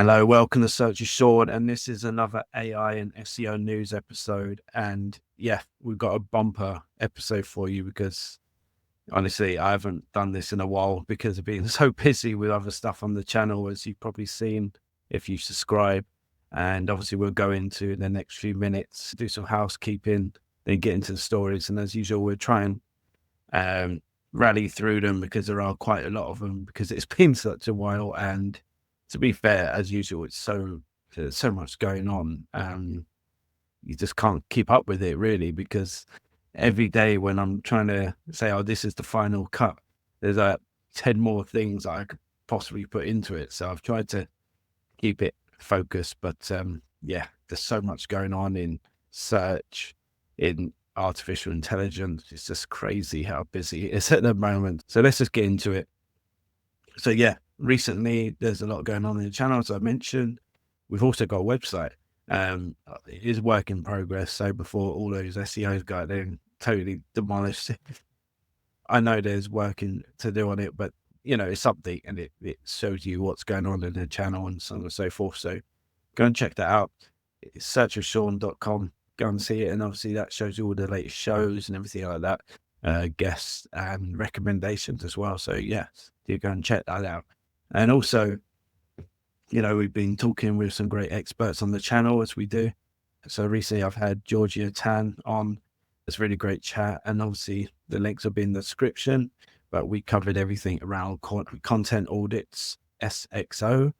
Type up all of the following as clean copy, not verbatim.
Hello, welcome to Search with Sean, and this is another AI and SEO news episode. And yeah, we've got a bumper episode for you because honestly, I haven't done this in a while because of being so busy with other stuff on the channel, as you've probably seen if you subscribe. And obviously, we'll go into the next few minutes, do some housekeeping, then get into the stories. And as usual, we'll try and rally through them because there are quite a lot of them because it's been such a while. And to be fair, as usual, there's so much going on. You just can't keep up with it really, because every day when I'm trying to say, oh, this is the final cut, there's 10 more things I could possibly put into it. So I've tried to keep it focused, but yeah, there's so much going on in search, in artificial intelligence. It's just crazy how busy it is at the moment. So let's just get into it. So yeah, recently there's a lot going on in the channel, as I mentioned. We've also got a website. It is work in progress. So before all those SEOs got there totally demolished it, I know there's working to do on it, but you know, it's update and it shows you what's going on in the channel and so on and so forth. So go and check that out. It's searchwithsean.com. Go and see it. And obviously that shows you all the latest shows and everything like that, guests and recommendations as well. So yeah, do go and check that out. And also, you know, we've been talking with some great experts on the channel, as we do. So recently I've had Georgia Tan on. It's a really great chat. And obviously the links will be in the description, but we covered everything around content audits, SXO,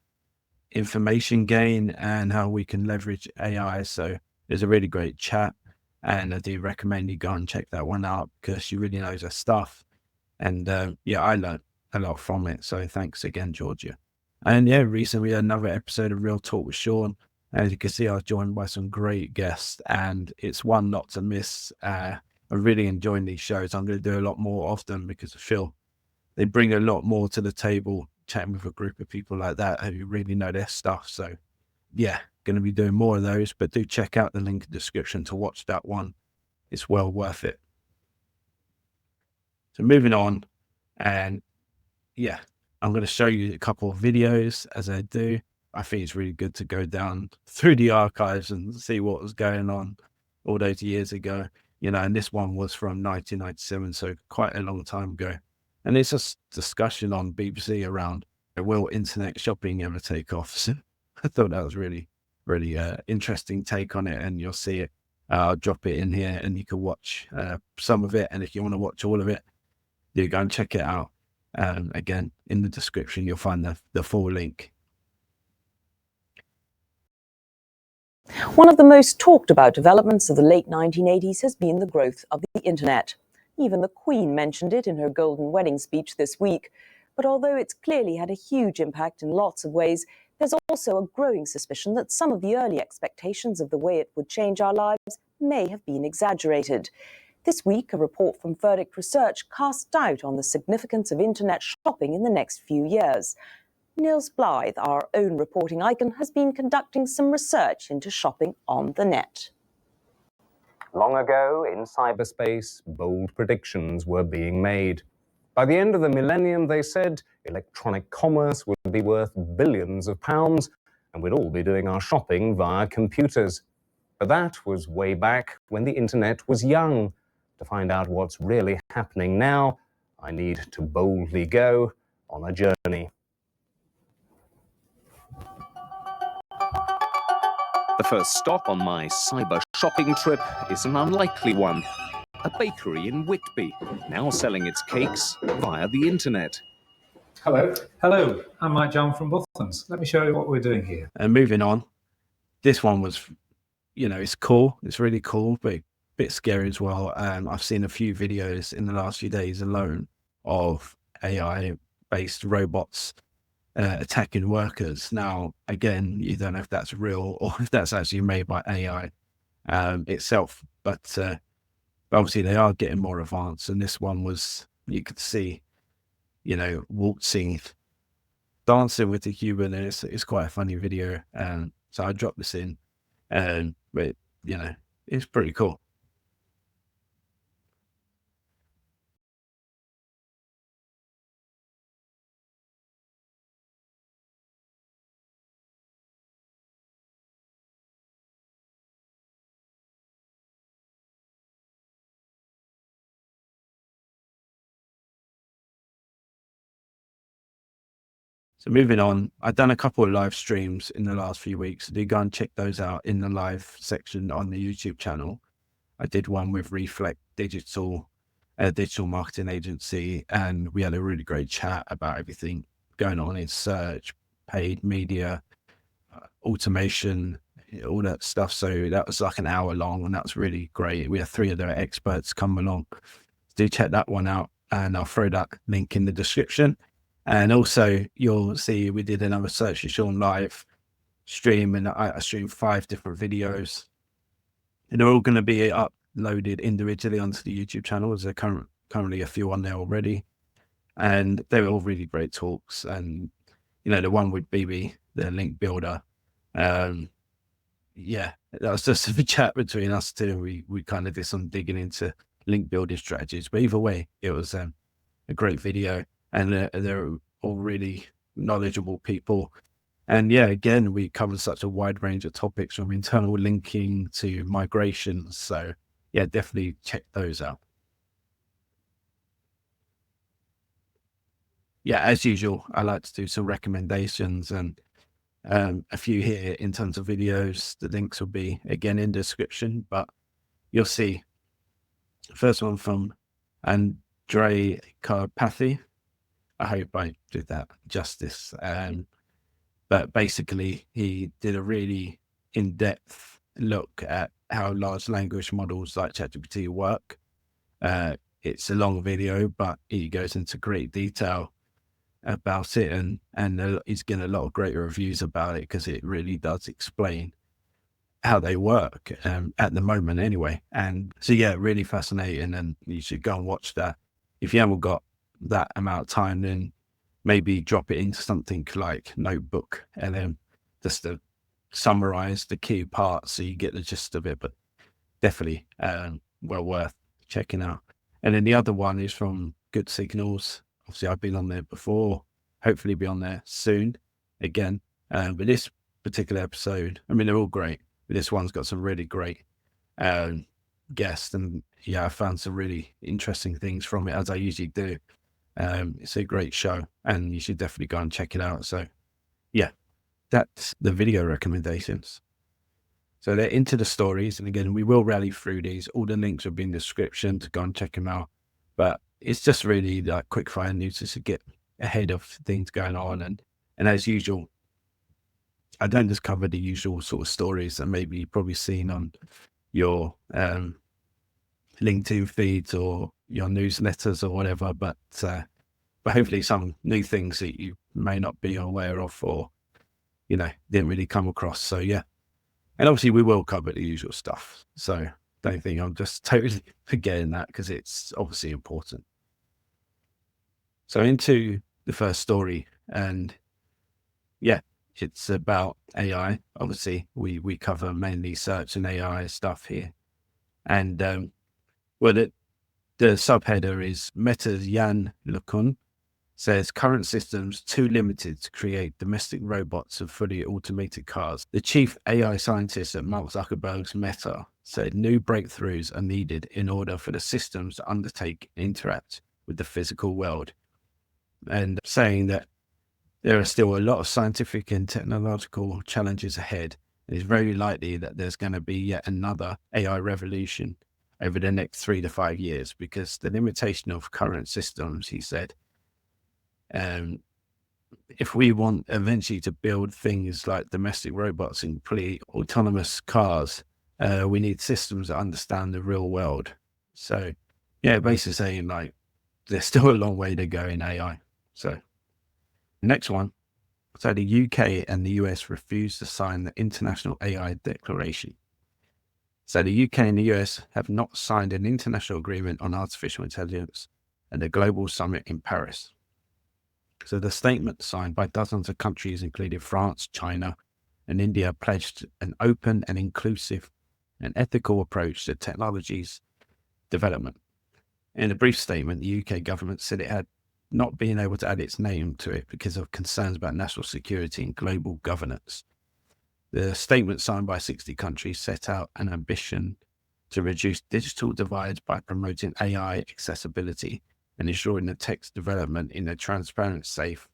information gain, and how we can leverage AI. So it's a really great chat. And I do recommend you go and check that one out because she really knows her stuff. And yeah, I learned a lot from it. So thanks again, Georgia. And yeah, recently we had another episode of Real Talk with Sean. As you can see, I was joined by some great guests, and it's one not to miss. I'm really enjoying these shows. I'm going to do a lot more of them because I feel they bring a lot more to the table, chatting with a group of people like that who really know their stuff. So yeah, going to be doing more of those, but do check out the link in the description to watch that one. It's well worth it. So moving on, and yeah, I'm going to show you a couple of videos as I do. I think it's really good to go down through the archives and see what was going on all those years ago, you know, and this one was from 1997, so quite a long time ago. And it's a discussion on BBC around, will internet shopping ever take off? So I thought that was really interesting take on it, and you'll see it. I'll drop it in here and you can watch some of it. And if you want to watch all of it, you go and check it out. Again, in the description, you'll find the full link. One of the most talked about developments of the late 1980s has been the growth of the internet. Even the Queen mentioned it in her golden wedding speech this week. But although it's clearly had a huge impact in lots of ways, there's also a growing suspicion that some of the early expectations of the way it would change our lives may have been exaggerated. This week, a report from Verdict Research cast doubt on the significance of internet shopping in the next few years. Niels Blythe, our own reporting icon, has been conducting some research into shopping on the net. Long ago, in cyberspace, bold predictions were being made. By the end of the millennium, they said, electronic commerce would be worth billions of pounds, and we'd all be doing our shopping via computers. But that was way back when the internet was young. To find out what's really happening now, I need to boldly go on a journey. The first stop on my cyber shopping trip is an unlikely one. A bakery in Whitby, now selling its cakes via the internet. Hello. Hello, I'm Mike John from Buttons. Let me show you what we're doing here. And moving on, this one was, you know, it's cool. It's really cool, but a bit scary as well. I've seen a few videos in the last few days alone of AI-based robots attacking workers. Now, again, you don't know if that's real or if that's actually made by AI itself, but obviously they are getting more advanced. And this one was, you could see, you know, waltzing, dancing with the human, and it's quite a funny video. So I dropped this in, but you know, it's pretty cool. So moving on, I've done a couple of live streams in the last few weeks. So do go and check those out in the live section on the YouTube channel. I did one with Reflect Digital, a digital marketing agency, and we had a really great chat about everything going on in search, paid media, automation, all that stuff. So that was like an hour long, and that was really great. We had 3 of their experts come along. Do check that one out, and I'll throw that link in the description. And also you'll see we did another Search with Sean live stream, and I streamed 5 different videos, and they're all going to be uploaded individually onto the YouTube channel. There's currently a few on there already, and they were all really great talks. And the one with BB, the link builder, yeah, that was just a chat between us two. We kind of did some digging into link building strategies, but either way, it was a great video, and they're all really knowledgeable people. And yeah, again, we covered such a wide range of topics, from internal linking to migration. So yeah, definitely check those out. Yeah, as usual, I like to do some recommendations, and a few here in terms of videos. The links will be again in the description, but you'll see the first one from Andrei Karpathy. I hope I did that justice. But basically, he did a really in-depth look at how large language models like ChatGPT work. It's a long video, but he goes into great detail about it, and he's getting a lot of great reviews about it, because it really does explain how they work at the moment anyway. And so yeah, really fascinating, and you should go and watch that. If you haven't got that amount of time, then maybe drop it into something like Notebook, and then just to summarize the key parts so you get the gist of it. But definitely well worth checking out. And then the other one is from Good Signals. Obviously, I've been on there before, hopefully be on there soon again. But this particular episode, I mean, they're all great, but this one's got some really great guests. And yeah, I found some really interesting things from it, as I usually do. It's a great show, and you should definitely go and check it out. So yeah, that's the video recommendations. So they're into the stories, and again, we will rally through these. All the links will be in the description to go and check them out. But it's just really like quick fire news to get ahead of things going on. And as usual, I don't just cover the usual sort of stories that maybe you've probably seen on your LinkedIn feeds or your newsletters or whatever, but hopefully some new things that you may not be aware of, or didn't really come across. So yeah, and obviously we will cover the usual stuff, so don't think I'm just totally forgetting that, because it's obviously important. So into the first story, and yeah, it's about AI. Obviously we cover mainly search and AI stuff here, and well, the subheader is Meta's Jan LeCun says current systems too limited to create domestic robots and fully automated cars. The chief AI scientist at Mark Zuckerberg's Meta said new breakthroughs are needed in order for the systems to undertake and interact with the physical world, and saying that there are still a lot of scientific and technological challenges ahead. It is very likely that there's going to be yet another AI revolution over the next 3 to 5 years, because the limitation of current systems, he said, if we want eventually to build things like domestic robots and complete autonomous cars, we need systems that understand the real world. So yeah, basically saying like there's still a long way to go in AI. So next one. So the UK and the US refused to sign the International AI Declaration. So the UK and the US have not signed an international agreement on artificial intelligence at the global summit in Paris. So the statement, signed by dozens of countries, including France, China, and India, pledged an open and inclusive and ethical approach to technology's development. In a brief statement, the UK government said it had not been able to add its name to it because of concerns about national security and global governance. The statement, signed by 60 countries, set out an ambition to reduce digital divides by promoting AI accessibility and ensuring the tech's development in a transparent, safe,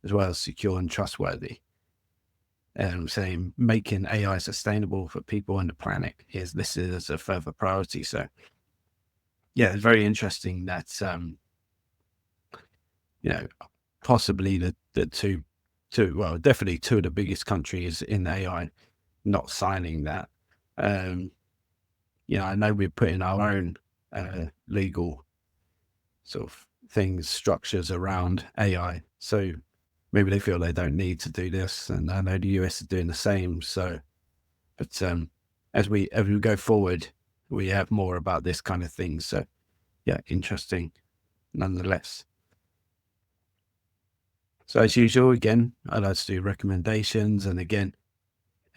as well as secure and trustworthy. Saying making AI sustainable for people and the planet is listed as a further priority. So yeah, it's very interesting that possibly the two well, definitely two of the biggest countries in AI not signing that. I know we're putting our own legal sort of things, structures around AI. So maybe they feel they don't need to do this, and I know the US is doing the same. So, but as we go forward, we have more about this kind of thing. So, yeah, interesting, nonetheless. So as usual, again, I like to do recommendations, and again,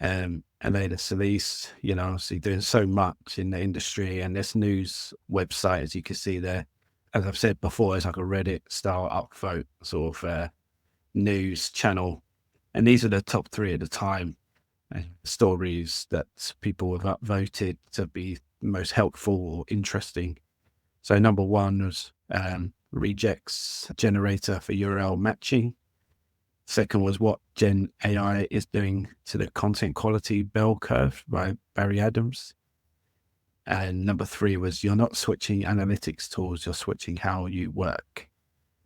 Elena Solis, obviously doing so much in the industry, and this news website, as you can see there, as I've said before, it's like a Reddit style upvote sort of news channel, and these are the top 3 at the time stories that people have upvoted to be most helpful or interesting. So number 1 was rejects generator for URL matching. Second was what Gen AI is doing to the content quality bell curve by Barry Adams. And number 3 was you're not switching analytics tools, you're switching how you work.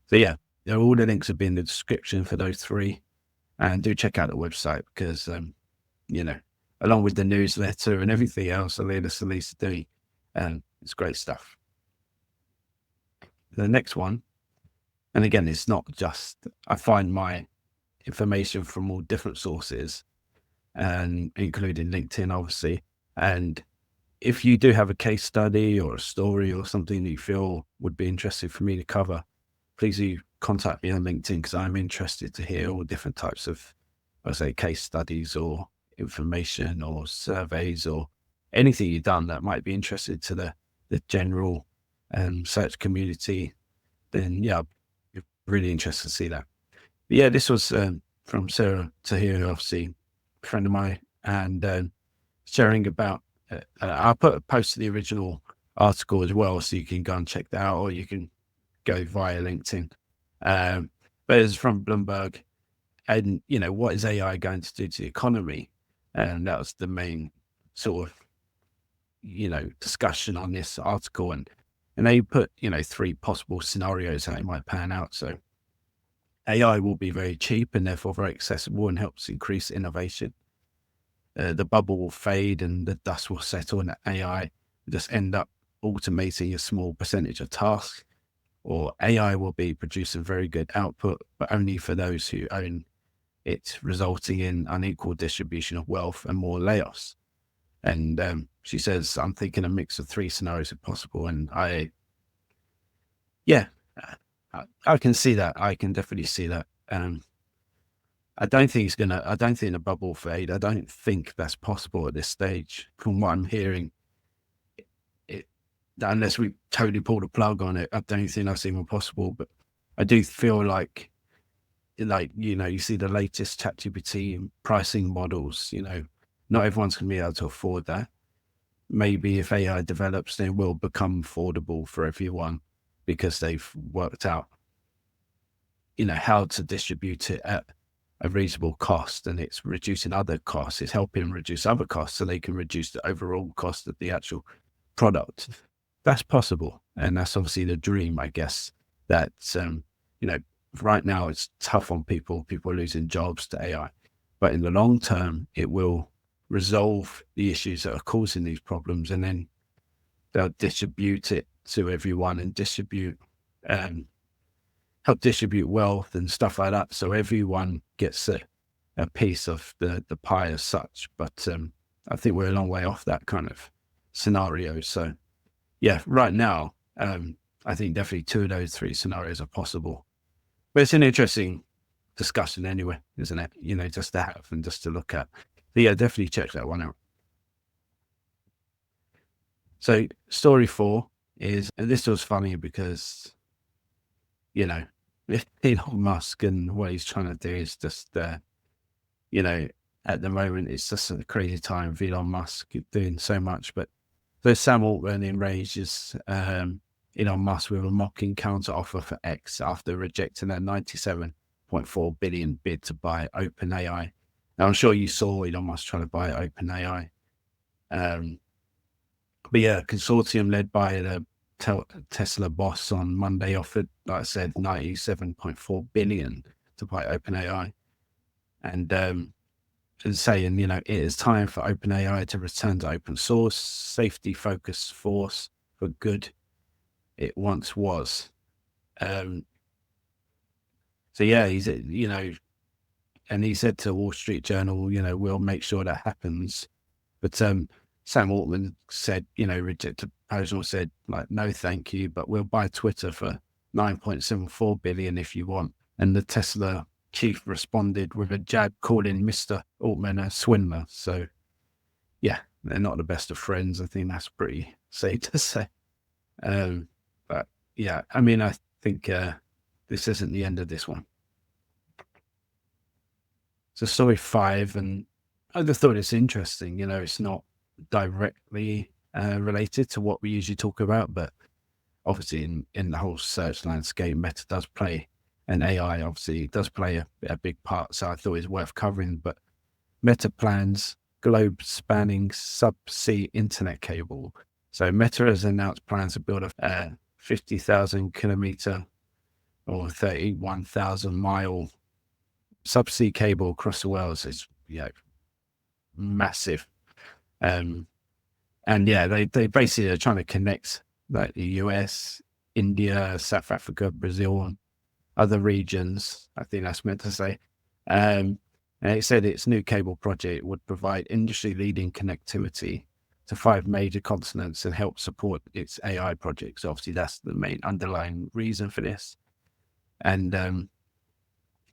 So yeah, all the links will be in the description for those 3. And do check out the website because, along with the newsletter and everything else Elena Solis is doing, it's great stuff. The next one, and again, it's not just, I find my information from all different sources, and including LinkedIn, obviously. And if you do have a case study or a story or something that you feel would be interesting for me to cover, please do contact me on LinkedIn because I'm interested to hear all different types of, case studies or information or surveys or anything you've done that might be interested to the general search community. Then yeah, you're really interested to see that. But yeah, this was from Sarah Tahir, obviously a friend of mine, and sharing about, I'll put a post to the original article as well, so you can go and check that out, or you can go via LinkedIn. But it's from Bloomberg, and what is AI going to do to the economy? And that was the main sort of, discussion on this article, and they put 3 possible scenarios how it might pan out. So AI will be very cheap and therefore very accessible and helps increase innovation. The bubble will fade and the dust will settle, and AI will just end up automating a small percentage of tasks. Or AI will be producing very good output, but only for those who own it, resulting in unequal distribution of wealth and more layoffs. And she says, I'm thinking a mix of 3 scenarios if possible. And I can see that. I can definitely see that. I don't think the bubble will fade. I don't think that's possible at this stage. From what I'm hearing, unless we totally pull the plug on it, I don't think that's even possible. But I do feel like you see the latest ChatGPT pricing models, not everyone's going to be able to afford that. Maybe if AI develops, they will become affordable for everyone because they've worked out, how to distribute it at a reasonable cost, and it's reducing other costs. It's helping reduce other costs so they can reduce the overall cost of the actual product. That's possible. And that's obviously the dream, I guess, that, right now it's tough on people. People are losing jobs to AI, but in the long term, it will resolve the issues that are causing these problems, and then they'll distribute it to everyone and help distribute wealth and stuff like that, so everyone gets a piece of the pie as such. But I think we're a long way off that kind of scenario. So yeah, right now, I think definitely 2 of those 3 scenarios are possible. But it's an interesting discussion anyway, isn't it? Just to have and just to look at. But yeah, definitely check that one out. So story 4 is, and this was funny because, Elon Musk and what he's trying to do is just, at the moment, it's just a crazy time of Elon Musk doing so much. But there's Sam Altman enrages Elon Musk with a mocking counter offer for X after rejecting a $97 $7.4 billion bid to buy OpenAI. Now, I'm sure you saw Elon Musk trying to buy OpenAI. But yeah, consortium led by the Tesla boss on Monday offered, like I said, $97.4 billion to buy OpenAI. And saying, it is time for OpenAI to return to open source, safety-focused force for good it once was. So yeah, and he said to Wall Street Journal, we'll make sure that happens. But Sam Altman said, rejected proposal, said like, no, thank you, but we'll buy Twitter for $9.74 billion if you want. And the Tesla chief responded with a jab calling Mr. Altman a swindler. So yeah, they're not the best of friends. I think that's pretty safe to say. But yeah, I mean, I think this isn't the end of this one. So story 5, and I just thought it's interesting. It's not directly related to what we usually talk about, but obviously in the whole search landscape, Meta does play, and AI obviously does play a big part. So I thought it's worth covering. But Meta plans globe-spanning subsea internet cable. So Meta has announced plans to build a 50,000 kilometer or 31,000 mile subsea cable across the world. So it's massive. And yeah, they basically are trying to connect like the US, India, South Africa, Brazil, and other regions. I think that's meant to say. And it said its new cable project would provide industry-leading connectivity to 5 major continents and help support its AI projects. Obviously, that's the main underlying reason for this. And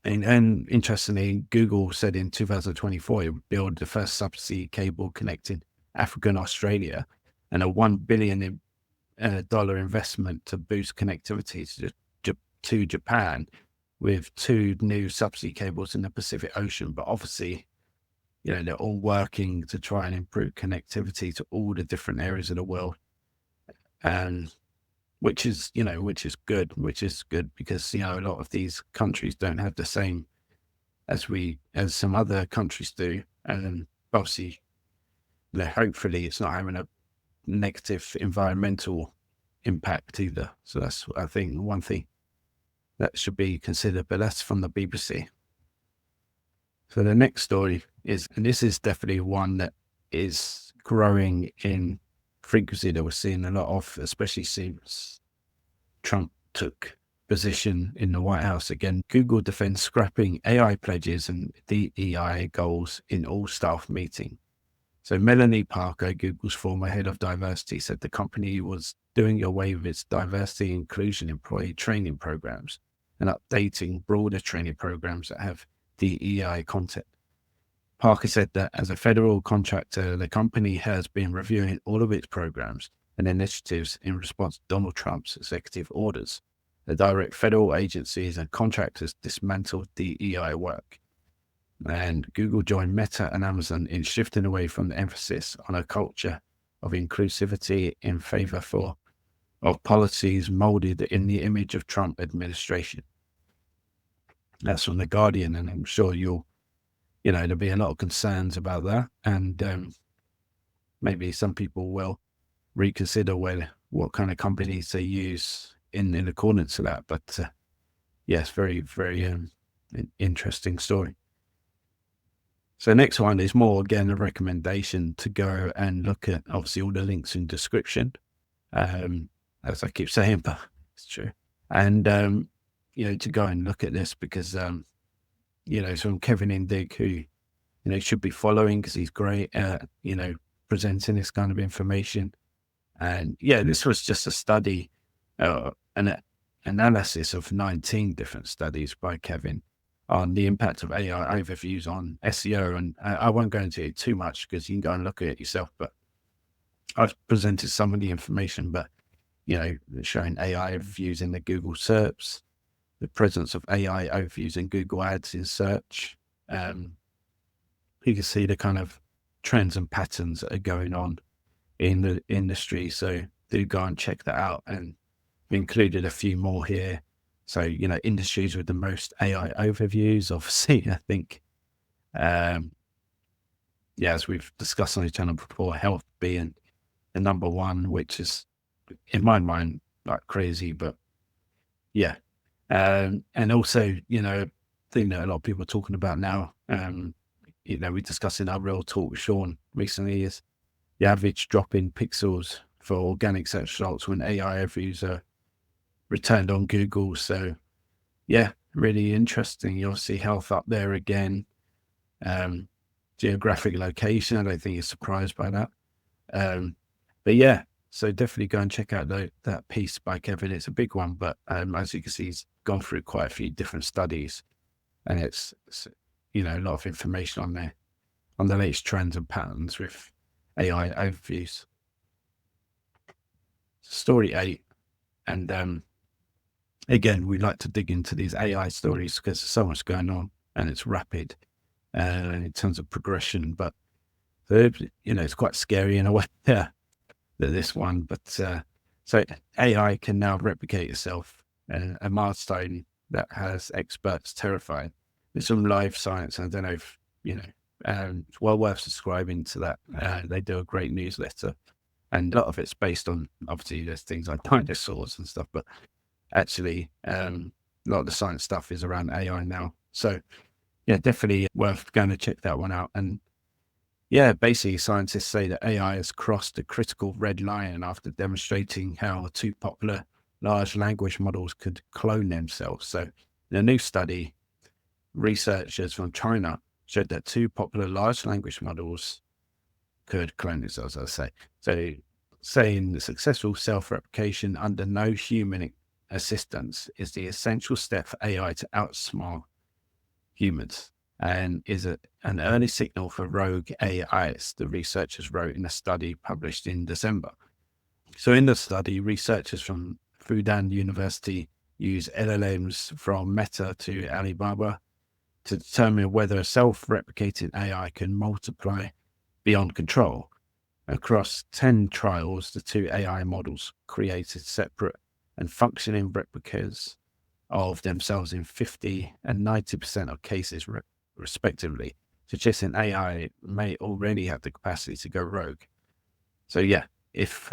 interestingly, Google said in 2024 it would build the first subsea cable connecting Africa and Australia, and a $1 billion investment to boost connectivity to Japan, with 2 new subsea cables in the Pacific Ocean. But obviously, they're all working to try and improve connectivity to all the different areas of the world, and which is good because a lot of these countries don't have the same as some other countries do, and obviously, hopefully it's not having a negative environmental impact either. So that's, I think, one thing that should be considered. But that's from the BBC. So the next story is, and this is definitely one that is growing in frequency that we're seeing a lot of, especially since Trump took position in the White House again. Google defends scrapping AI pledges and DEI goals in all staff meeting. So Melanie Parker, Google's former head of diversity, said the company was doing away with its diversity inclusion employee training programs and updating broader training programs that have DEI content. Parker said that as a federal contractor, the company has been reviewing all of its programs and initiatives in response to Donald Trump's executive orders. The direct federal agencies and contractors dismantled DEI work. And Google joined Meta and Amazon in shifting away from the emphasis on a culture of inclusivity in favor of policies molded in the image of Trump administration. That's from The Guardian, and I'm sure there'll be a lot of concerns about that, and maybe some people will reconsider what kind of companies they use in accordance to that. But yes, very, very interesting story. So next one is more, again, a recommendation to go and look at, obviously, all the links in description, as I keep saying, but it's true. And, to go and look at this because, it's from Kevin Indig, who, should be following because he's great at, presenting this kind of information. And yeah, this was just a study, an analysis of 19 different studies by Kevin on the impact of AI overviews on SEO. And I won't go into it too much because you can go and look at it yourself, but I've presented some of the information, but, showing AI overviews in the Google SERPs, the presence of AI overviews in Google Ads in search. You can see the kind of trends and patterns that are going on in the industry. So do go and check that out. And we included a few more here So, industries with the most AI overviews, obviously, I think, as we've discussed on the channel before, health being the number one, which is, in my mind, like crazy, but yeah. And also, thing that a lot of people are talking about now, we discussed in our Real Talk with Sean recently, is the average drop in pixels for organic search results when AI overviews are returned on Google. So, yeah, really interesting. You'll see health up there again. Geographic location, I don't think you're surprised by that. But yeah, so definitely go and check out that piece by Kevin. It's a big one, but as you can see, he's gone through quite a few different studies, and it's a lot of information on there on the latest trends and patterns with AI overviews. Story 8, and again, we like to dig into these AI stories because there's so much going on and it's rapid in terms of progression, but it's quite scary in a way. Yeah. This one, but so AI can now replicate itself, a milestone that has experts terrified. There's some live science, and I don't know if it's well worth subscribing to that. They do a great newsletter, and a lot of it's based on, obviously there's things like dinosaurs and stuff, but actually a lot of the science stuff is around AI now. So yeah, definitely worth going to check that one out. And yeah, basically, scientists say that AI has crossed the critical red line after demonstrating how two popular large language models could clone themselves. So, in a new study, researchers from China showed that two popular large language models could clone themselves, as I say. So, saying the successful self-replication under no human assistance is the essential step for AI to outsmart humans, and is an early signal for rogue AIs, the researchers wrote in a study published in December. So in the study, researchers from Fudan University use LLMs from Meta to Alibaba to determine whether a self-replicating AI can multiply beyond control. Across 10 trials, the two AI models created separate and functioning replicas of themselves in 50 and 90% of cases, respectively, suggesting AI may already have the capacity to go rogue. So yeah, if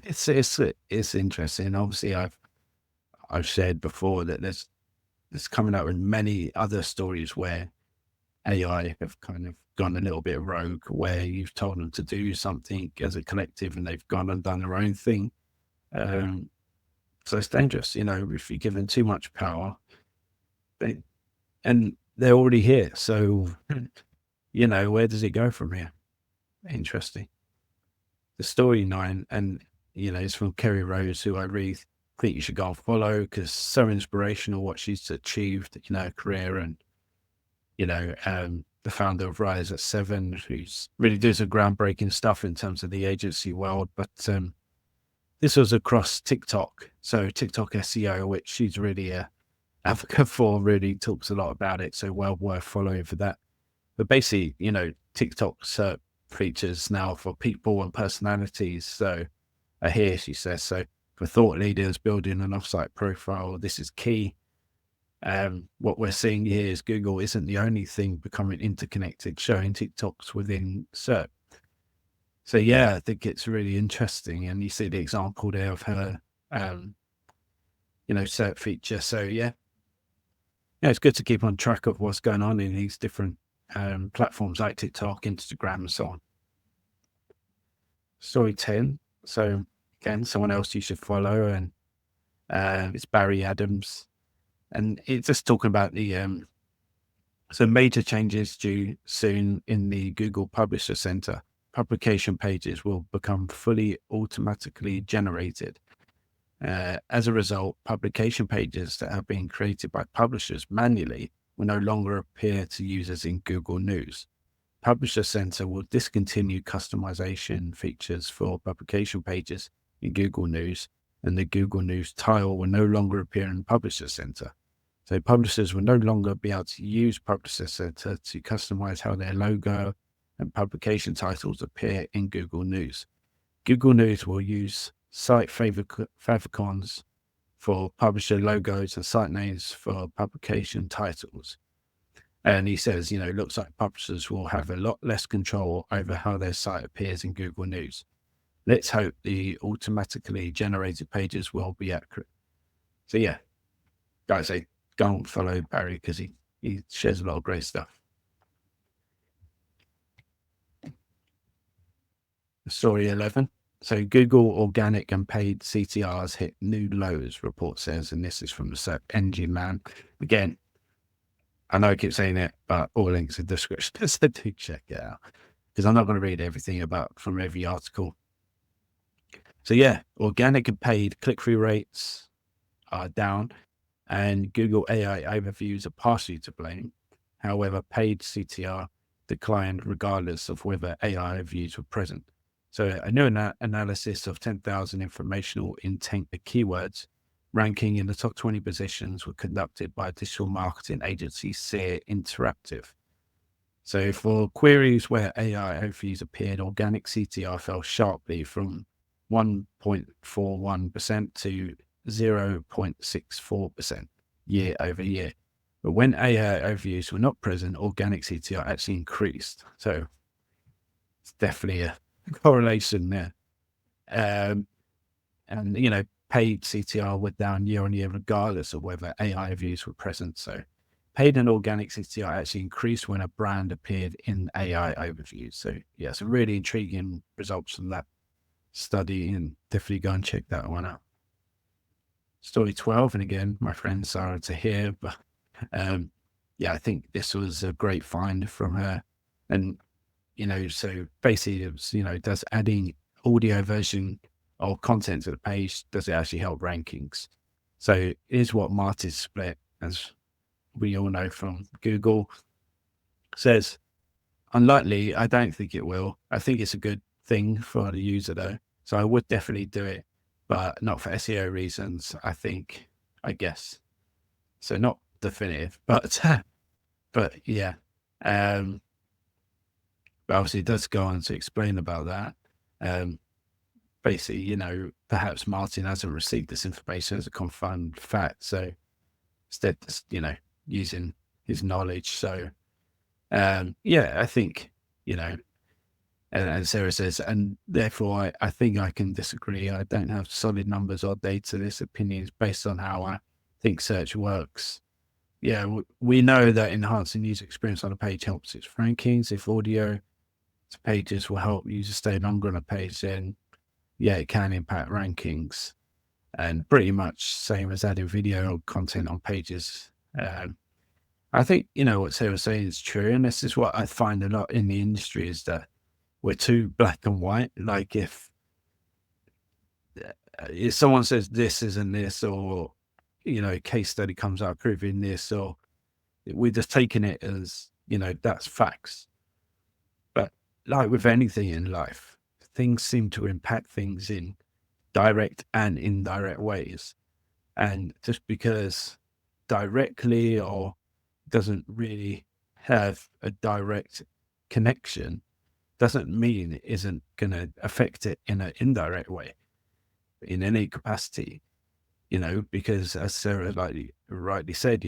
it's interesting. Obviously, I've shared before that there's coming out with many other stories where AI have kind of gone a little bit rogue, where you've told them to do something as a collective and they've gone and done their own thing. So it's dangerous, if you give them too much power, and they're already here. So, where does it go from here? Interesting. The story 9, and, it's from Kerry Rose, who I really think you should go and follow because so inspirational what she's achieved in her career. And, the founder of Rise at 7, who's really doing some groundbreaking stuff in terms of the agency world. But this was across TikTok. So TikTok SEO, which she's really a advocate for, really talks a lot about it. So well worth following for that. But basically, TikTok search features now for people and personalities. So here she says, so for thought leaders building an offsite profile, this is key. What we're seeing here is Google isn't the only thing becoming interconnected, showing TikToks within search. So yeah, I think it's really interesting, and you see the example there of her, search feature. So yeah, it's good to keep on track of what's going on in these different platforms like TikTok, Instagram, and so on. Story 10. So again, someone else you should follow, and it's Barry Adams, and it's just talking about the so major changes due soon in the Google Publisher Center. Publication pages will become fully automatically generated. As a result, publication pages that have been created by publishers manually will no longer appear to users in Google News. Publisher Center will discontinue customization features for publication pages in Google News, and the Google News tile will no longer appear in Publisher Center. So publishers will no longer be able to use Publisher Center to customize how their logo and publication titles appear in Google News. Google News will use site favicons for publisher logos and site names for publication titles. And he says, it looks like publishers will have a lot less control over how their site appears in Google News. Let's hope the automatically generated pages will be accurate. So yeah, guys, go and follow Barry because he shares a lot of great stuff. Story 11. So Google organic and paid CTRs hit new lows, report says, and this is from the Search Engine Man. Again, I know I keep saying it, but all links in the description, so do check it out because I'm not going to read everything from every article. So yeah, organic and paid click-through rates are down, and Google AI overviews are partially to blame. However, paid CTR declined regardless of whether AI overviews were present. So a new analysis of 10,000 informational intent keywords ranking in the top 20 positions were conducted by digital marketing agency SEO Interactive. So for queries where AI overviews appeared, organic CTR fell sharply from 1.41% to 0.64% year over year. But when AI overviews were not present, organic CTR actually increased. So it's definitely a correlation there. And, paid CTR were down year on year, regardless of whether AI views were present. So paid and organic CTR actually increased when a brand appeared in AI overviews. So yeah, some really intriguing results from that study, and definitely go and check that one out. Story 12. And again, my friend Sarah to hear, but I think this was a great find from her. And, so basically it was, does adding audio version or content to the page, does it actually help rankings? So here's what Marty's split, as we all know from Google, says, unlikely, I don't think it will. I think it's a good thing for the user though. So I would definitely do it, but not for SEO reasons, I guess. So not definitive, but yeah. But obviously it does go on to explain about that. Basically, perhaps Martin hasn't received this information as a confirmed fact. So instead, using his knowledge. So, I think, and Sarah says, and therefore I think I can disagree. I don't have solid numbers or data. This opinion is based on how I think search works. Yeah, we know that enhancing user experience on a page helps its rankings. If audio to pages will help users stay longer on a page, then it can impact rankings, and pretty much same as adding video content on pages. I think, what Sarah was saying is true. And this is what I find a lot in the industry, is that we're too black and white. Like if someone says this isn't this, or, a case study comes out proving this, or we're just taking it as, that's facts. But like with anything in life, things seem to impact things in direct and indirect ways. And just because directly or doesn't really have a direct connection doesn't mean it isn't going to affect it in an indirect way in any capacity, because as Sarah rightly said,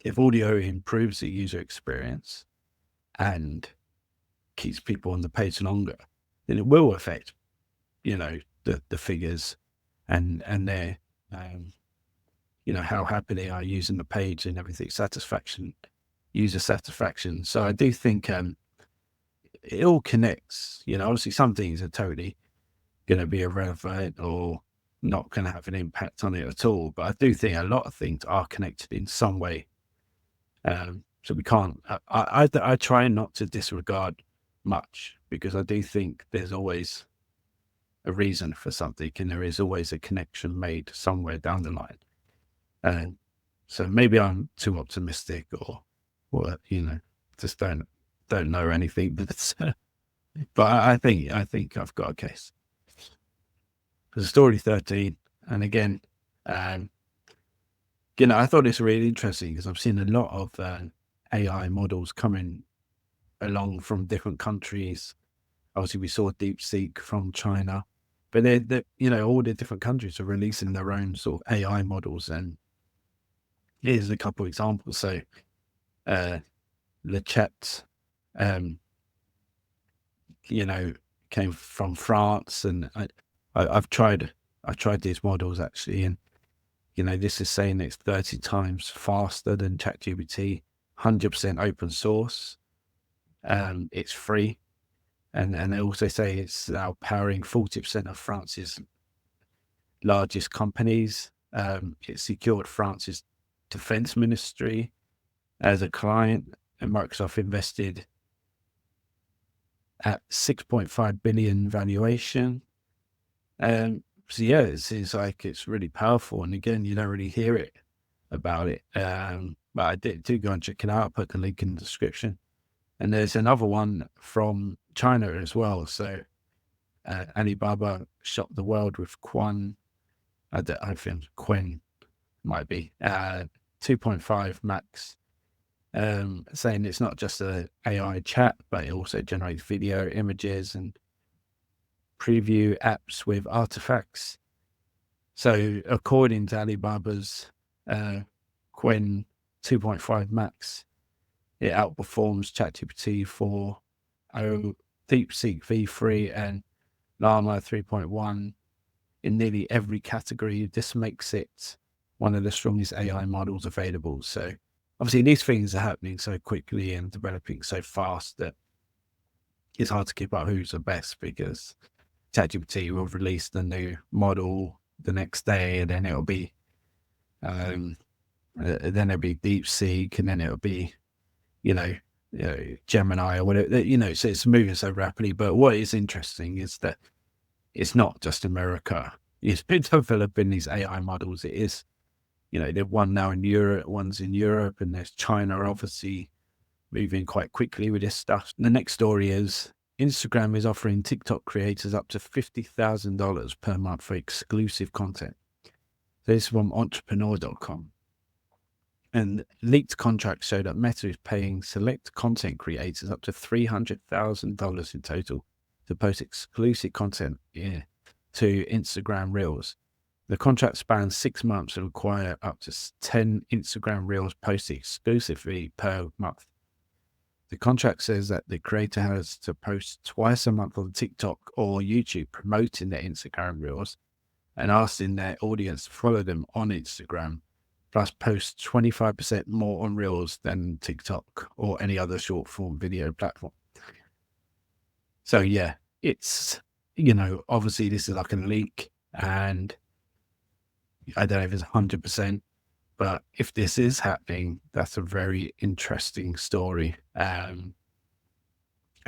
if audio improves the user experience and keeps people on the page longer, then it will affect, the figures and their, how happy they are using the page and everything, user satisfaction. So I do think it all connects. Obviously some things are totally going to be irrelevant or not going to have an impact on it at all. But I do think a lot of things are connected in some way. So we can't, I try not to disregard much, because I do think there's always a reason for something, and there is always a connection made somewhere down the line. And so maybe I'm too optimistic, or just don't know anything. But I think I've got a case. There's story 13, and again, I thought it's really interesting because I've seen a lot of AI models coming along from different countries. Obviously, we saw DeepSeek from China, But all the different countries are releasing their own sort of AI models, and here's a couple of examples. So, Lechette, um, came from France, and I've tried these models actually, and this is saying it's 30 times faster than ChatGPT, 100% open source, it's free, and they also say it's now powering 40% of France's largest companies. It secured France's defense ministry as a client, and Microsoft invested at 6.5 billion valuation. So yeah, it's like it's really powerful, and again, you don't really hear it about it. But I do go and check it out. I'll put the link in the description. And there's another one from China as well. So Alibaba shocked the world with Quan. I think Quen might be 2.5 max. Saying it's not just a AI chat, but it also generates video, images, and preview apps with artifacts. So according to Alibaba's Quen 2.5 max, it outperforms ChatGPT 4.0, DeepSeek V3, and Llama 3.1 in nearly every category. This makes it one of the strongest AI models available. So obviously these things are happening so quickly and developing so fast that it's hard to keep up who's the best, because ChatGPT will release the new model the next day, and then it'll be DeepSeek, and then it'll be Gemini or whatever, so it's moving so rapidly. But what is interesting is that it's not just America. It's been developing these AI models. It is, there's one now in Europe, one's in Europe, and there's China obviously moving quite quickly with this stuff. The next story is Instagram is offering TikTok creators up to $50,000 per month for exclusive content. This is from entrepreneur.com. And leaked contracts show that Meta is paying select content creators up to $300,000 in total to post exclusive content to Instagram Reels. The contract spans 6 months and require up to 10 Instagram Reels posted exclusively per month. The contract says that the creator has to post twice a month on TikTok or YouTube promoting their Instagram Reels and asking their audience to follow them on Instagram, plus post 25% more on Reels than TikTok or any other short form video platform. So yeah, it's, obviously this is like a leak, and I don't know if it's 100%, but if this is happening, that's a very interesting story. It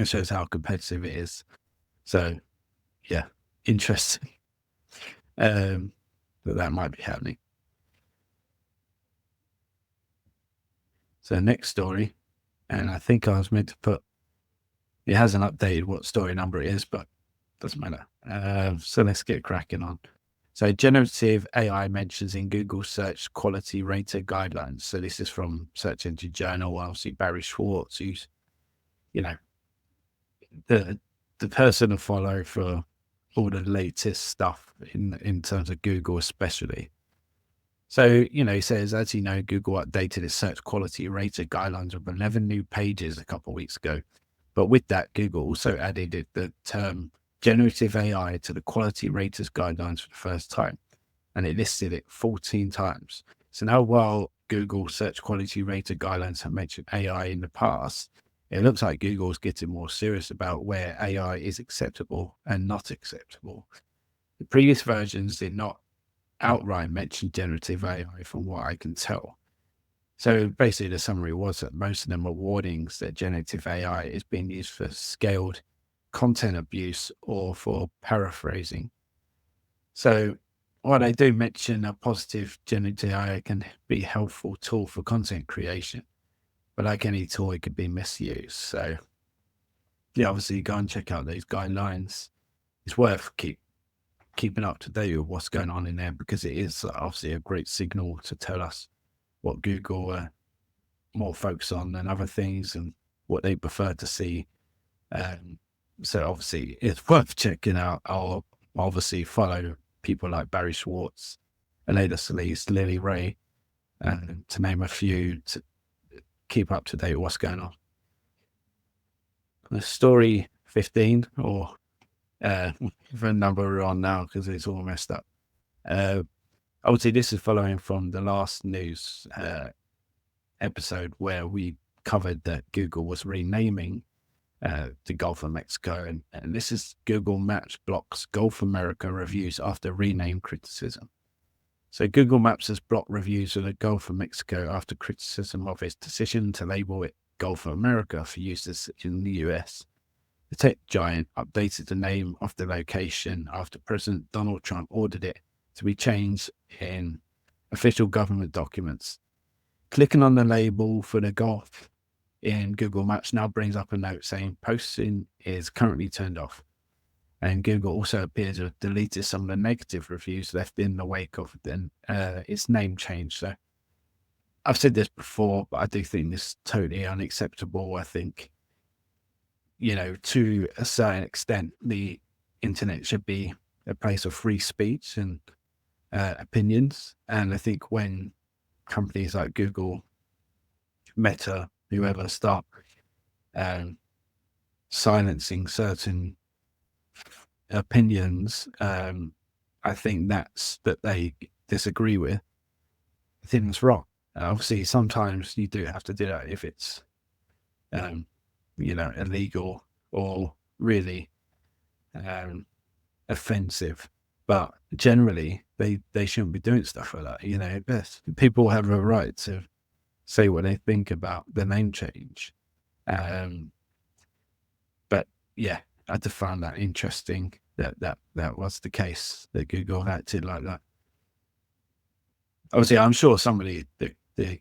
shows how competitive it is. So yeah, interesting that might be happening. So next story, and I think I was meant to put, it hasn't updated what story number it is, but doesn't matter. So let's get cracking on. So generative AI mentions in Google search quality rater guidelines. So this is from Search Engine Journal. Obviously Barry Schwartz, who's, the person to follow for all the latest stuff in terms of Google especially. So, he says, as you know, Google updated its search quality rater guidelines with 11 new pages a couple of weeks ago. But with that, Google also added the term generative AI to the quality raters guidelines for the first time, and it listed it 14 times. So now, while Google search quality rater guidelines have mentioned AI in the past, it looks like Google's getting more serious about where AI is acceptable and not acceptable. The previous versions did not outright mention generative AI, from what I can tell. So basically the summary was that most of them are warnings that generative AI is being used for scaled content abuse or for paraphrasing. So while they do mention a positive, generative AI can be a helpful tool for content creation, but like any tool, it could be misused. So yeah, obviously go and check out these guidelines. It's worth keeping up to date with what's going on in there, because it is obviously a great signal to tell us what Google more focus on than other things and what they prefer to see. So obviously it's worth checking out. I'll obviously follow people like Barry Schwartz, Aleda Solis, Lily Ray, to name a few, to keep up to date with what's going on. The story 15, or the number we're on now because it's all messed up. Obviously, this is following from the last news episode where we covered that Google was renaming the Gulf of Mexico, and this is Google Maps blocks Gulf America reviews after rename criticism. So Google Maps has blocked reviews of the Gulf of Mexico after criticism of its decision to label it Gulf of America for users in the US. The tech giant updated the name of the location after President Donald Trump ordered it to be changed in official government documents. Clicking on the label for the Gulf in Google Maps now brings up a note saying posting is currently turned off. And Google also appears to have deleted some of the negative reviews left in the wake of its name change. So I've said this before, but I do think this is totally unacceptable. I think, to a certain extent, the internet should be a place of free speech and opinions. And I think when companies like Google, Meta, whoever start silencing certain opinions, I think that they disagree with, I think it's wrong. Obviously, sometimes you do have to do that if it's, illegal or really offensive. But generally, they shouldn't be doing stuff like that. People have a right to say what they think about the name change. But yeah, I just found that interesting that was the case, that Google acted like that. Obviously, I'm sure some of the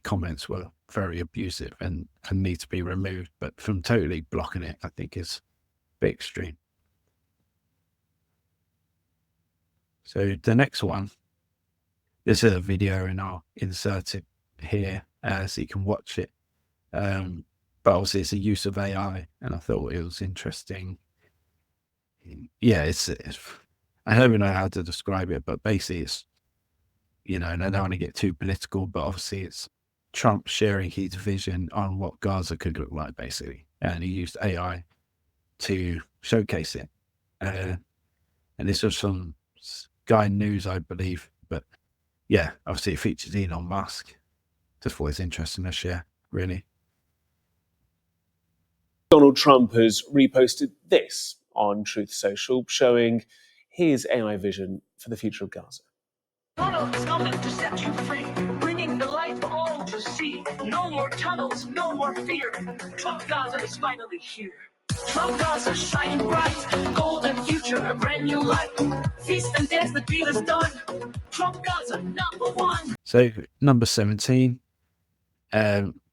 comments were very abusive and need to be removed, but from totally blocking it, I think is a bit extreme. So the next one, this is a video and I'll insert it here so you can watch it. But obviously it's a use of AI and I thought it was interesting. Yeah, it's I don't even know how to describe it, but basically it's, and I don't want to get too political, but obviously it's Trump sharing his vision on what Gaza could look like, basically. And he used AI to showcase it. And this was from Sky News, I believe. But yeah, obviously it features Elon Musk. Just thought it's interesting to share, really. Donald Trump has reposted this on Truth Social, showing his AI vision for the future of Gaza. Tunnels coming to set you free, bringing the light for all to see. No more tunnels, no more fear. Trump Gaza is finally here. Trump Gaza shining bright, golden future, a brand new life. Feast and dance, the deal is done. Trump Gaza, #1. So number 17,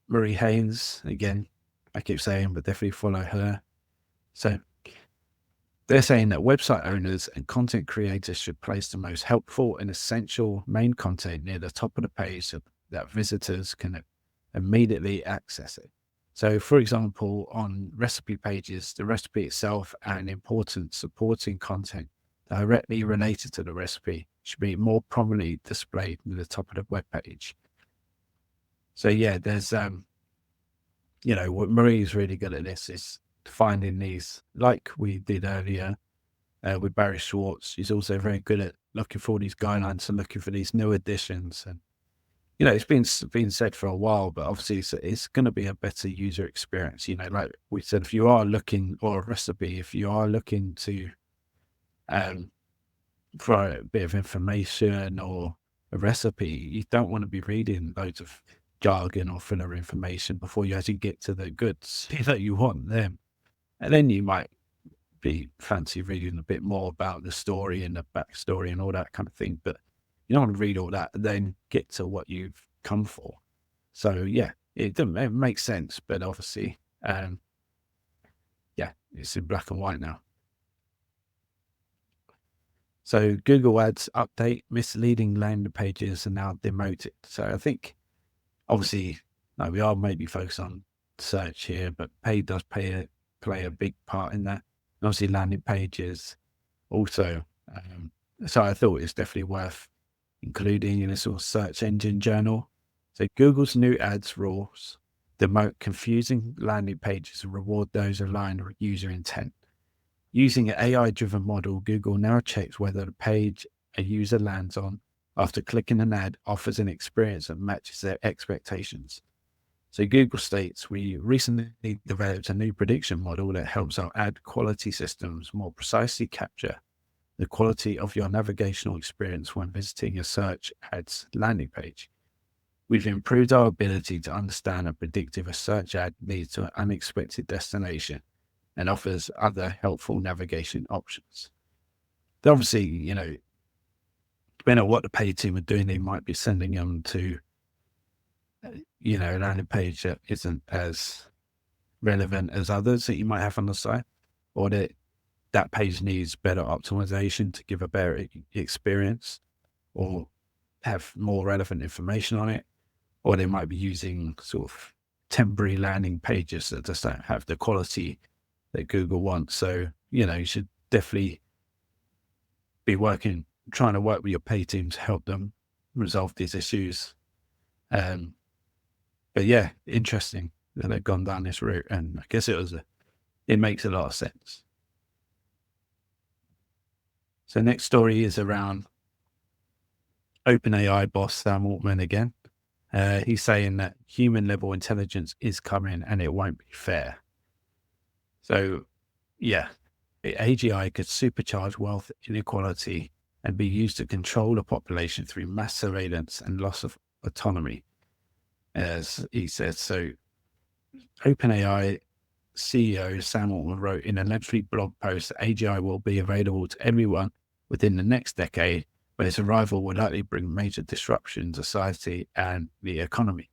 Marie Haynes, again, I keep saying, but definitely follow her. So they're saying that website owners and content creators should place the most helpful and essential main content near the top of the page so that visitors can immediately access it. So, for example, on recipe pages, the recipe itself and important supporting content directly related to the recipe should be more prominently displayed near the top of the web page. So, yeah, there's, what Marie's really good at this is finding these, like we did earlier with Barry Schwartz. She's also very good at looking for these guidelines and looking for these new additions. And it's been said for a while, but obviously it's going to be a better user experience. Like we said, if you are looking, or a recipe, if you are looking to for a bit of information or a recipe, you don't want to be reading loads of jargon or filler information before you actually get to the goods that you want them. And then you might be fancy reading a bit more about the story and the backstory and all that kind of thing. But you don't want to read all that and then get to what you've come for. So yeah, it makes sense. But obviously, it's in black and white now. So Google Ads update, misleading landing pages are now demoted. So I think, obviously, we are maybe focused on search here, but paid does play a big part in that. And obviously, landing pages also So I thought it's definitely worth including in a sort of search engine journal. So Google's new ads rules demote confusing landing pages and reward those aligned with user intent. Using an AI-driven model, Google now checks whether the page a user lands on after clicking an ad offers an experience that matches their expectations. So Google states, we recently developed a new prediction model that helps our ad quality systems more precisely capture the quality of your navigational experience when visiting a search ads landing page. We've improved our ability to understand and predict if a search ad leads to an unexpected destination and offers other helpful navigation options. So obviously, depending on what the paid team are doing, they might be sending them to, a landing page that isn't as relevant as others that you might have on the site, or that page needs better optimization to give a better experience or have more relevant information on it, or they might be using sort of temporary landing pages that just don't have the quality that Google wants. So, you should definitely be trying to work with your pay team to help them resolve these issues. But yeah, interesting that they've gone down this route, and I guess it makes a lot of sense. So next story is around OpenAI boss Sam Altman again. He's saying that human level intelligence is coming and it won't be fair. So yeah, AGI could supercharge wealth inequality and be used to control the population through mass surveillance and loss of autonomy, as he says. So OpenAI CEO Sam Altman wrote in a lengthy blog post that AGI will be available to everyone within the next decade, but its arrival will likely bring major disruption to society and the economy.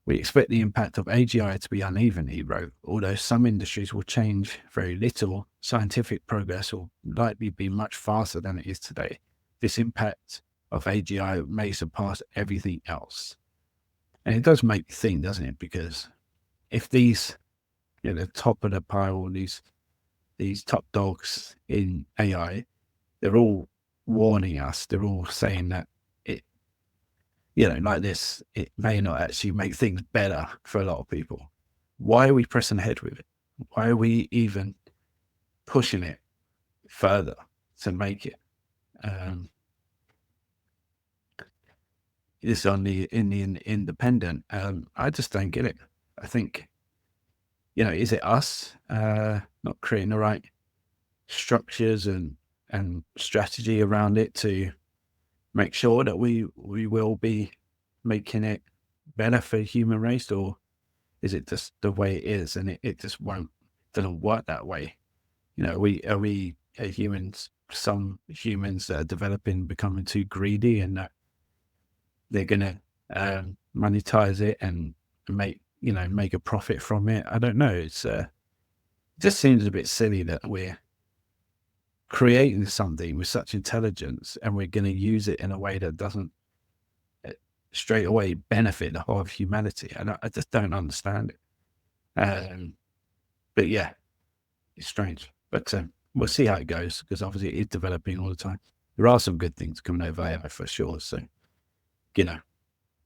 We expect the impact of AGI to be uneven, he wrote. Although some industries will change very little, scientific progress will likely be much faster than it is today. This impact of AGI may surpass everything else. And it does make me think, doesn't it? Because if these, the top of the pile, these top dogs in AI, they're all warning us, they're all saying that like this, it may not actually make things better for a lot of people. Why are we pressing ahead with it? Why are we even pushing it further to make it? This on the Independent. I just don't get it. I think, is it us not creating the right structures and strategy around it to make sure that we will be making it better for the human race, or is it just the way it is and it just doesn't work that way? Are we humans, some humans that are developing, becoming too greedy and that they're gonna monetize it and make a profit from it? I don't know. It just seems a bit silly that we're creating something with such intelligence and we're going to use it in a way that doesn't straight away benefit the whole of humanity. I just don't understand it. But yeah, it's strange. But we'll see how it goes, because obviously it is developing all the time. There are some good things coming over AI for sure. So,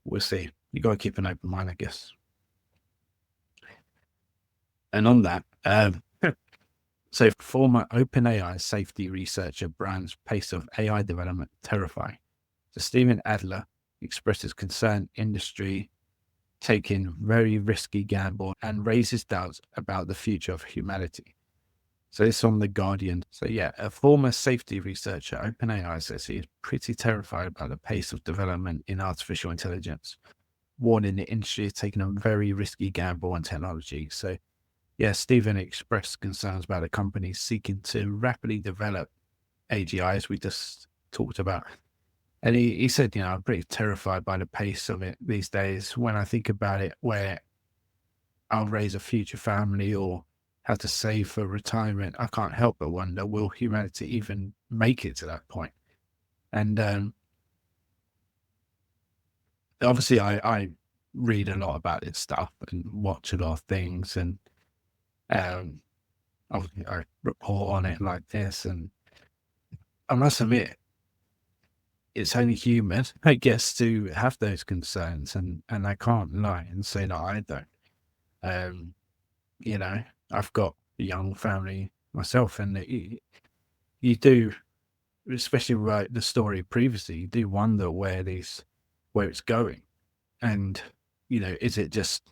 we'll see. You got to keep an open mind, I guess. And on that, so former OpenAI safety researcher brand's pace of AI development terrifying. So Stephen Adler expresses concern industry taking very risky gamble and raises doubts about the future of humanity. So this on The Guardian. So yeah, a former safety researcher at OpenAI says he is pretty terrified about the pace of development in artificial intelligence, warning the industry is taking a very risky gamble on technology. So yeah, Stephen expressed concerns about the company seeking to rapidly develop AGI, as we just talked about. And he said, I'm pretty terrified by the pace of it these days. When I think about it, where I'll raise a future family or have to save for retirement, I can't help but wonder, will humanity even make it to that point? And obviously I read a lot about this stuff and watch a lot of things, and I report on it like this, and I must admit, it's only human, I guess, to have those concerns, and I can't lie and say that I don't. Um, you know, I've got a young family myself, and you do, especially like the story previously, you do wonder where it's going, and is it just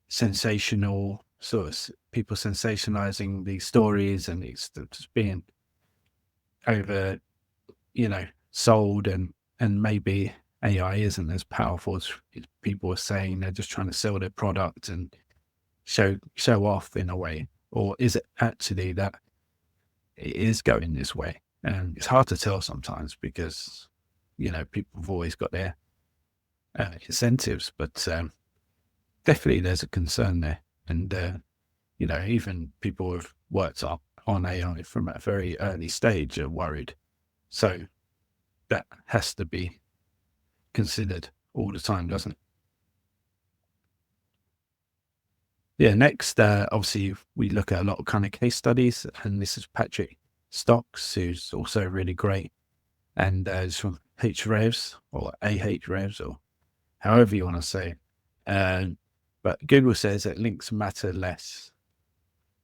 sensational sort of people sensationalizing these stories, and it's just being over, sold, and maybe AI isn't as powerful as people are saying. They're just trying to sell their product and show off in a way, or is it actually that it is going this way? And it's hard to tell sometimes because people have always got their incentives, but definitely there's a concern there, and even people who've worked up on AI from a very early stage are worried. So that has to be considered all the time, doesn't it? Yeah, next, obviously, we look at a lot of kind of case studies, and this is Patrick Stocks, who's also really great, and it's from Hrevs, or Ahrevs, or however you want to say it. But Google says that links matter less.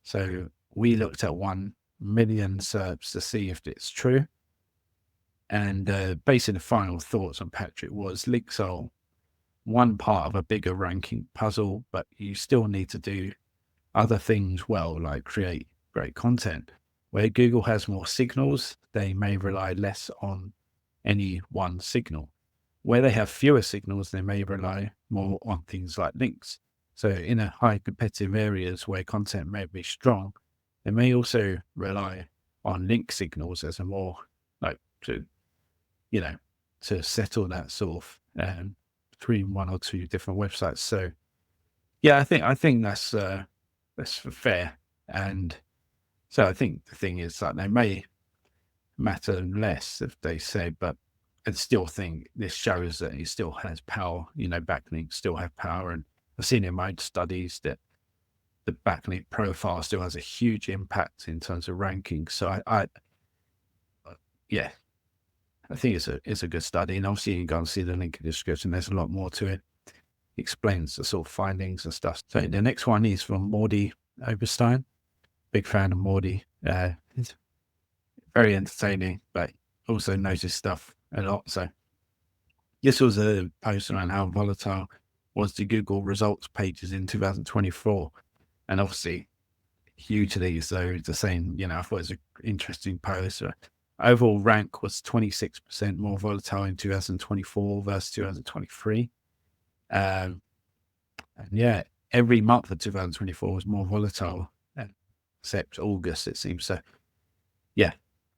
So we looked at 1 million SERPs to see if it's true. And basically, the final thoughts on Patrick was links are one part of a bigger ranking puzzle, but you still need to do other things well, like create great content. Where Google has more signals, they may rely less on any one signal. Where they have fewer signals, they may rely more on things like links. So in a high competitive areas where content may be strong, they may also rely on link signals as a more like to settle that sort of between one or two different websites. So yeah, I think that's fair. And so I think the thing is that they may matter less if they say, but I still think this shows that it still has power. Backlinks still have power, and I've seen in my own studies that the backlink profile still has a huge impact in terms of ranking. So I think it's a good study, and obviously you can go and see the link in the description. There's a lot more to it. It explains the sort of findings and stuff. So the next one is from Mordy Oberstein. Big fan of Mordy. It's very entertaining, but also notice stuff a lot. So this was a post around how volatile was the Google results pages in 2024, and obviously hugely so. The same, I thought it was an interesting post. Overall rank was 26% more volatile in 2024 versus 2023. And yeah, every month of 2024 was more volatile, except August, it seems. So yeah,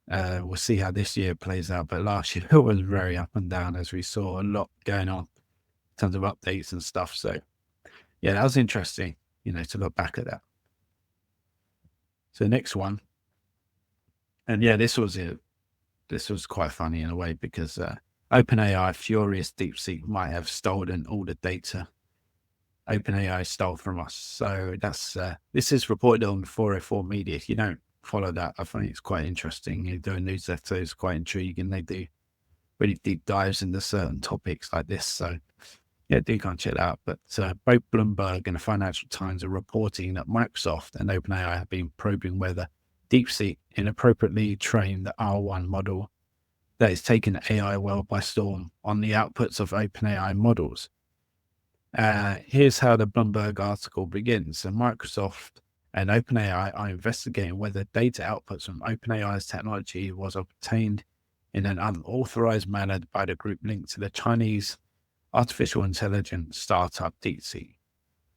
we'll see how this year plays out. But last year it was very up and down, as we saw a lot going on in terms of updates and stuff. So yeah, that was interesting, to look back at that. So next one, and yeah, this was quite funny in a way, because OpenAI furious DeepSeek might have stolen all the data OpenAI stole from us. So that's this is reported on 404 Media. If you don't follow that, I think it's quite interesting. You do a newsletter, it's quite intriguing. They do really deep dives into certain topics like this. So yeah, do go and check that out. But both Bloomberg and the Financial Times are reporting that Microsoft and OpenAI have been probing whether DeepSeek inappropriately trained the R1 model that is taking the AI world by storm on the outputs of OpenAI models. Here's how the Bloomberg article begins. So Microsoft and OpenAI are investigating whether data outputs from OpenAI's technology was obtained in an unauthorized manner by the group linked to the Chinese artificial intelligence startup DeepSeek,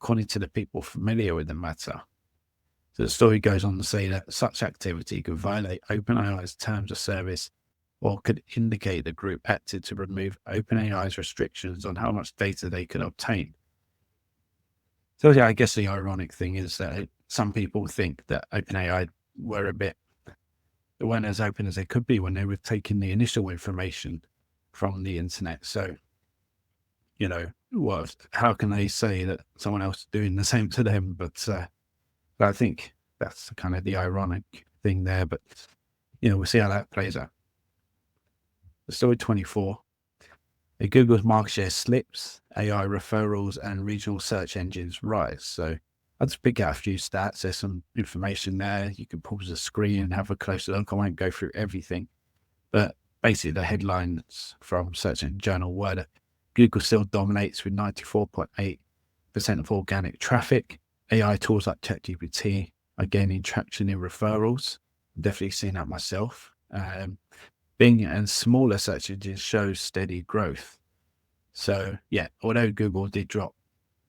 according to the people familiar with the matter. So the story goes on to say that such activity could violate OpenAI's terms of service, or could indicate the group acted to remove OpenAI's restrictions on how much data they could obtain. So yeah, I guess the ironic thing is that some people think that OpenAI weren't as open as they could be when they were taking the initial information from the internet. So, how can they say that someone else is doing the same to them? But I think that's kind of the ironic thing there. But we'll see how that plays out. Story 24. Google's market share slips, AI referrals and regional search engines rise. So I'll just pick out a few stats. There's some information there. You can pause the screen and have a closer look. I won't go through everything, but basically the headlines from Search Engine Journal were that Google still dominates with 94.8% of organic traffic. AI tools like ChatGPT are gaining traction in referrals. I've definitely seen that myself. Bing and smaller search engines show steady growth. So yeah, although Google did drop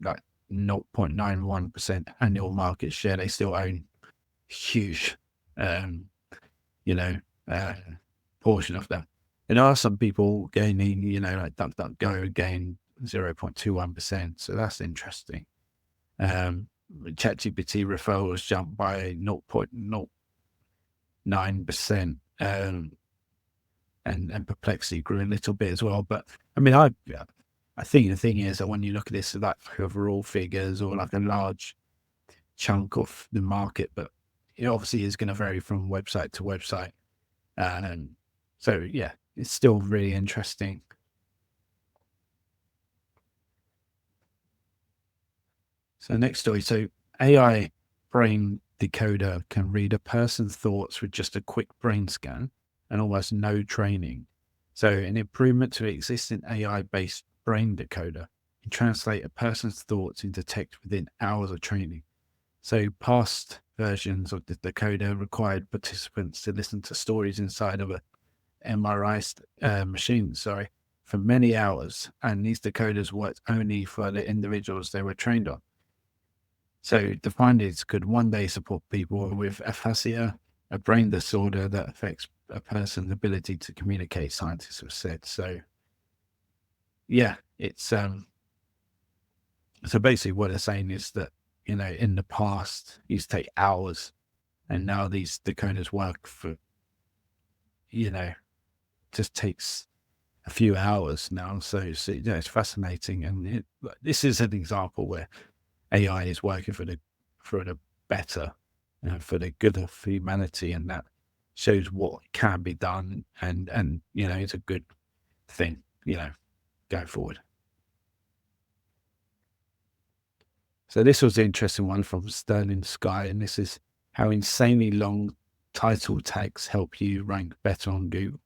like 0.91% annual market share, they still own huge, portion of that. And there are some people gaining, like DuckDuckGo gained 0.21%. So that's interesting. ChatGPT referrals jumped by 0.09%. And Perplexity grew a little bit as well. But I mean, I think the thing is that when you look at this like overall figures or like a large chunk of the market, but it obviously is going to vary from website to website. And so, yeah, it's still really interesting. So next story. So AI brain decoder can read a person's thoughts with just a quick brain scan and almost no training. So an improvement to existing AI-based brain decoder can translate a person's thoughts into text within hours of training. So past versions of the decoder required participants to listen to stories inside of a MRI machine, for many hours. And these decoders worked only for the individuals they were trained on. So the findings could one day support people with aphasia, a brain disorder that affects a person's ability to communicate, scientists have said. So yeah, it's so basically what they're saying is that, in the past it used to take hours, and now these decoders work for, just takes a few hours now. So it's fascinating. And this is an example where AI is working for the better, for the good of humanity, and that shows what can be done, and it's a good thing, going forward. So this was an interesting one from Sterling Sky, and this is how insanely long title tags help you rank better on Google.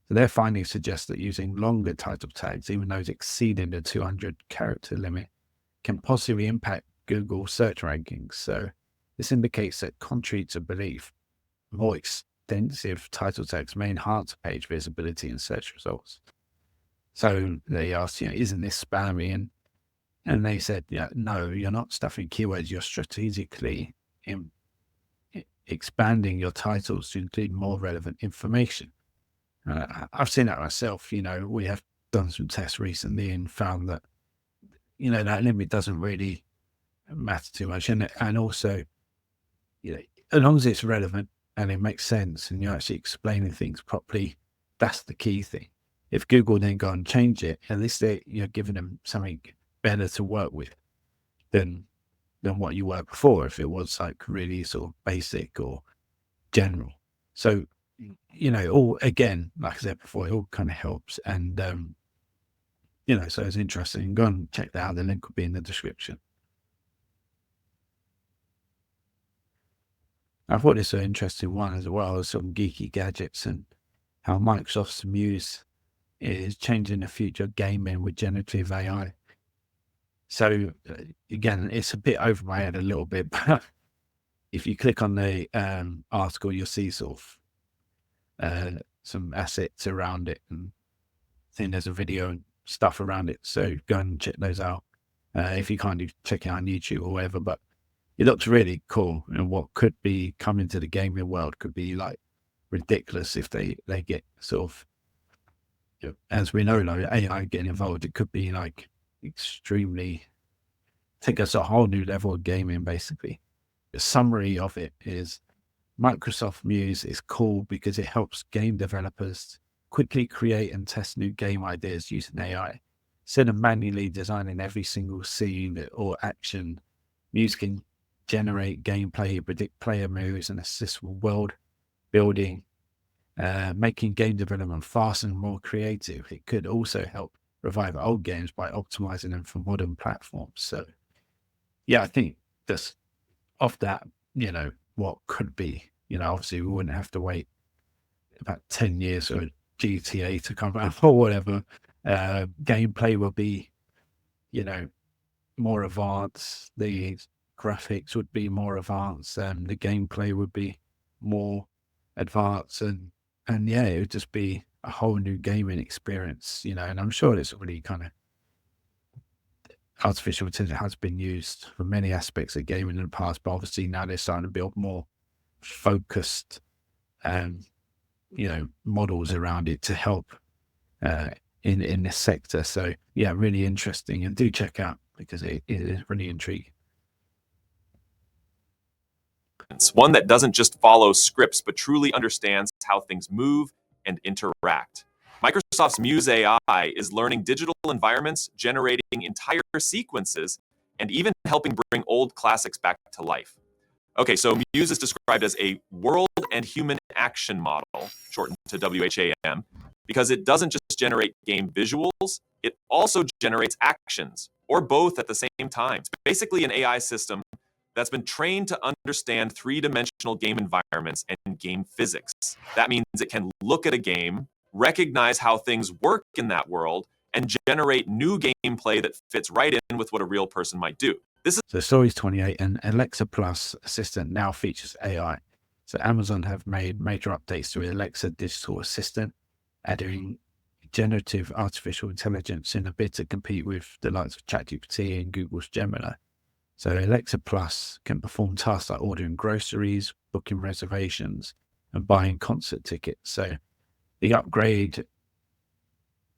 So their findings suggest that using longer title tags, even those exceeding the 200 character limit, can possibly impact Google search rankings. So this indicates that, contrary to belief, more extensive title tags may enhance page visibility and search results. So they asked, isn't this spammy? And they said, no, you're not stuffing keywords. You're strategically expanding your titles to include more relevant information. I've seen that myself. We have done some tests recently and found that, that limit doesn't really matter too much. And also, as long as it's relevant and it makes sense and you're actually explaining things properly, that's the key thing. If Google then go and change it, at least you're giving them something better to work with than what you were before, if it was like really sort of basic or general. So, all, again, like I said before, it all kind of helps. And, so it's interesting. Go and check that out. The link will be in the description. I thought this was an interesting one as well, some geeky gadgets and how Microsoft's Muse is changing the future of gaming with generative AI. So again, it's a bit over my head a little bit, but if you click on the article, you'll see sort of some assets around it, and I think there's a video and stuff around it. So go and check those out. If you can't, check it out on YouTube or whatever. But it looks really cool, and what could be coming to the gaming world could be like ridiculous if they get sort of, as we know, like AI getting involved. It could be like extremely take us a whole new level of gaming. Basically, the summary of it is Microsoft Muse is cool because it helps game developers quickly create and test new game ideas using AI. Instead of manually designing every single scene or action, Muse can generate gameplay, predict player moves, and assist with world building making game development faster and more creative. It could also help revive old games by optimizing them for modern platforms. So, yeah, I think that's of that, what could be, obviously we wouldn't have to wait about 10 years for GTA to come out or whatever. Gameplay will be, more advanced. The graphics would be more advanced, and the gameplay would be more advanced, and yeah, it would just be a whole new gaming experience, and I'm sure it's already kind of artificial intelligence has been used for many aspects of gaming in the past, but obviously now they're starting to build more focused, models around it to help in this sector. So yeah, really interesting, and do check out because it is really intriguing. One that doesn't just follow scripts, but truly understands how things move and interact. Microsoft's Muse AI is learning digital environments, generating entire sequences, and even helping bring old classics back to life. Okay, so Muse is described as a world and human action model, shortened to WHAM, because it doesn't just generate game visuals, it also generates actions, or both at the same time. It's basically an AI system that's been trained to understand three-dimensional game environments and game physics. That means it can look at a game, recognize how things work in that world, and generate new gameplay that fits right in with what a real person might do. So Stories 28 and Alexa Plus Assistant now features AI. So Amazon have made major updates to Alexa Digital Assistant, adding generative artificial intelligence in a bid to compete with the likes of ChatGPT and Google's Gemini. So Alexa Plus can perform tasks like ordering groceries, booking reservations, and buying concert tickets. So the upgrade,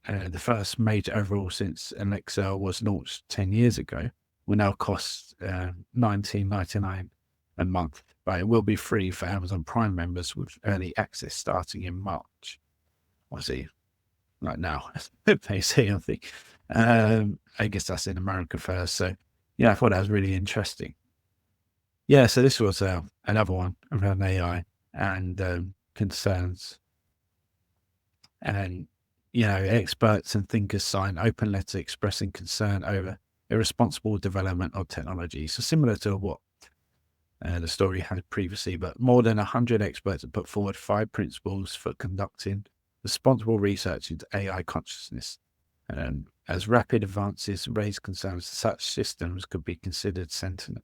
the first major overhaul since Alexa was launched 10 years ago, will now cost $19.99 a month, but it will be free for Amazon Prime members with early access starting in March. Obviously, right now, they say, I think. I guess that's in America first. So, yeah, I thought that was really interesting. Yeah, so this was another one around AI and concerns. And, experts and thinkers sign open letter expressing concern over irresponsible development of technology. So similar to what the story had previously, but more than 100 experts have put forward 5 principles for conducting responsible research into AI consciousness. And as rapid advances raise concerns, such systems could be considered sentient.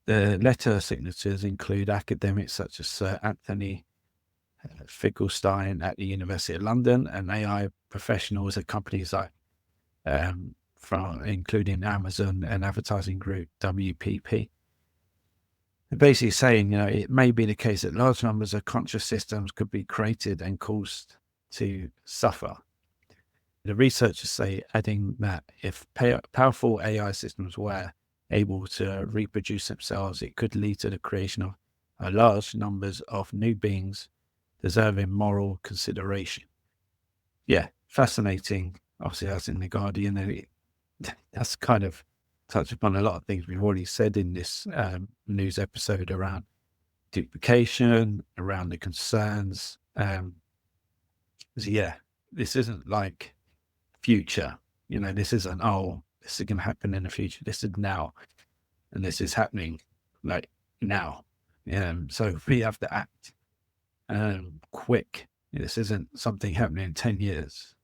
The letter signatures include academics such as Sir Anthony Finkelstein at the University of London and AI professionals at companies like from including Amazon and advertising group WPP. They're basically saying, it may be the case that large numbers of conscious systems could be created and caused to suffer. The researchers say, adding that if powerful AI systems were able to reproduce themselves, it could lead to the creation of large numbers of new beings deserving moral consideration. Yeah, fascinating. Obviously, that's in The Guardian, and that's kind of touched upon a lot of things we've already said in this news episode around duplication, around the concerns. So yeah, this isn't like future. This isn't, this is going to happen in the future. This is now, and this is happening like now. So we have to act quick. This isn't something happening in 10 years.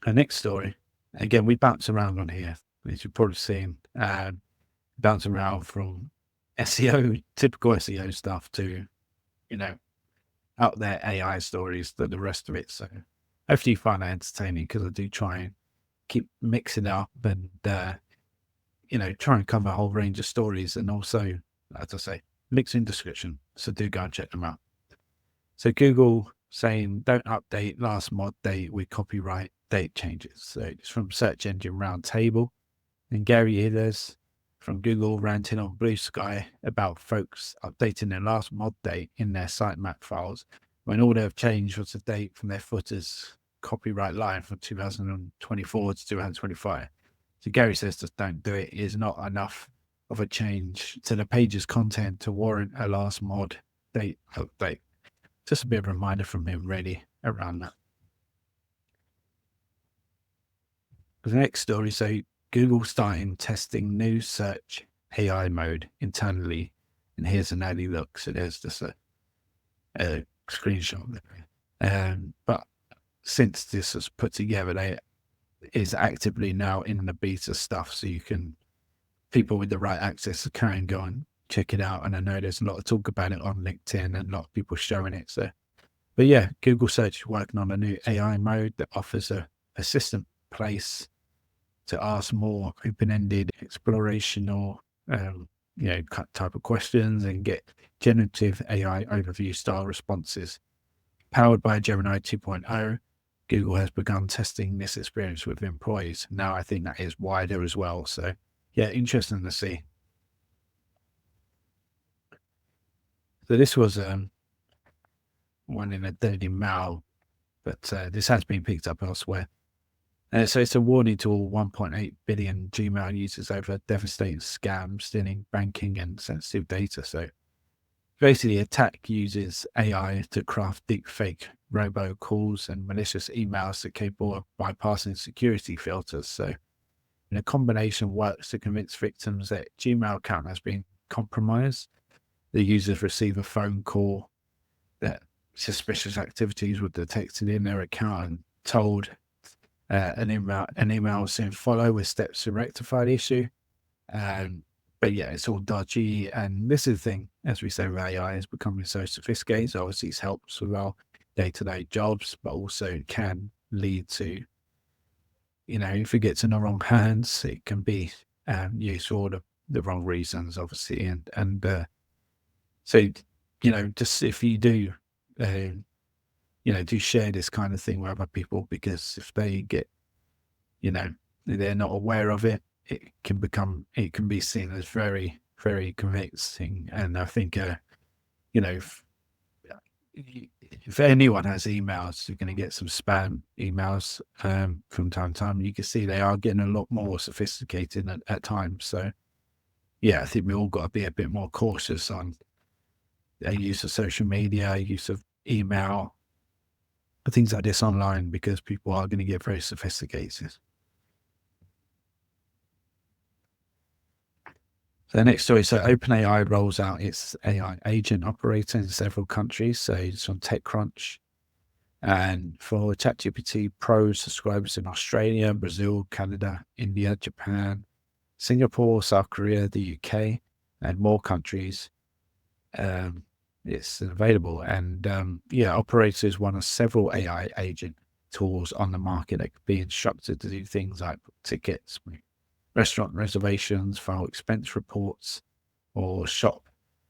Our next story, again, we bounce around on here, as you've probably seen, bounce around from SEO, typical SEO stuff to, out there AI stories to the rest of it. So hopefully you find that entertaining, because I do try and keep mixing it up and, try and cover a whole range of stories, and also, as I say, mixing description. So do go and check them out. So Google saying don't update last mod date with copyright date changes. So it's from Search Engine Roundtable, and Gary Illes from Google ranting on Blue Sky about folks updating their last mod date in their sitemap files when all they've changed was the date from their footers copyright line from 2024 to 2025. So Gary says just don't do it. It is not enough of a change to the page's content to warrant a last mod date update. Just a bit of a reminder from him, really, around that. The next story, so Google starting testing new search AI mode internally, and here's an early look. So there's just a screenshot. But since this was put together, they is actively now in the beta stuff, so you can, people with the right access can go and check it out. And I know there's a lot of talk about it on LinkedIn and a lot of people showing it. So, but yeah, Google Search is working on a new AI mode that offers a persistent place to ask more open-ended explorational, type of questions and get generative AI overview style responses. Powered by Gemini 2.0, Google has begun testing this experience with employees. Now I think that is wider as well. So yeah, interesting to see. So this was one in a Daily Mail, but this has been picked up elsewhere. So it's a warning to all 1.8 billion Gmail users over devastating scams, stealing banking and sensitive data. So basically, attack uses AI to craft deepfake robocalls and malicious emails that are capable of bypassing security filters. So a combination works to convince victims that Gmail account has been compromised. The users receive a phone call that suspicious activities were detected in their account and told an email will soon follow with steps to rectify the issue. But yeah, it's all dodgy. And this is the thing, as we say, with AI is becoming so sophisticated. So obviously it helps with our day-to-day jobs, but also it can lead to, if it gets in the wrong hands, it can be used for the wrong reasons, obviously. And so, just if you do, do share this kind of thing with other people, because if they get, they're not aware of it, it can be seen as very, very convincing. And I think, if anyone has emails, you're going to get some spam emails from time to time. You can see they are getting a lot more sophisticated at times. So, yeah, I think we all got to be a bit more cautious on the use of social media, use of email, things like this online, because people are going to get very sophisticated. So the next story, so OpenAI rolls out its AI agent operator in several countries. So it's on TechCrunch. And for ChatGPT Pro subscribers in Australia, Brazil, Canada, India, Japan, Singapore, South Korea, the UK, and more countries, it's available. And Operator is one of several AI agent tools on the market that could be instructed to do things like book tickets, restaurant reservations, file expense reports, or shop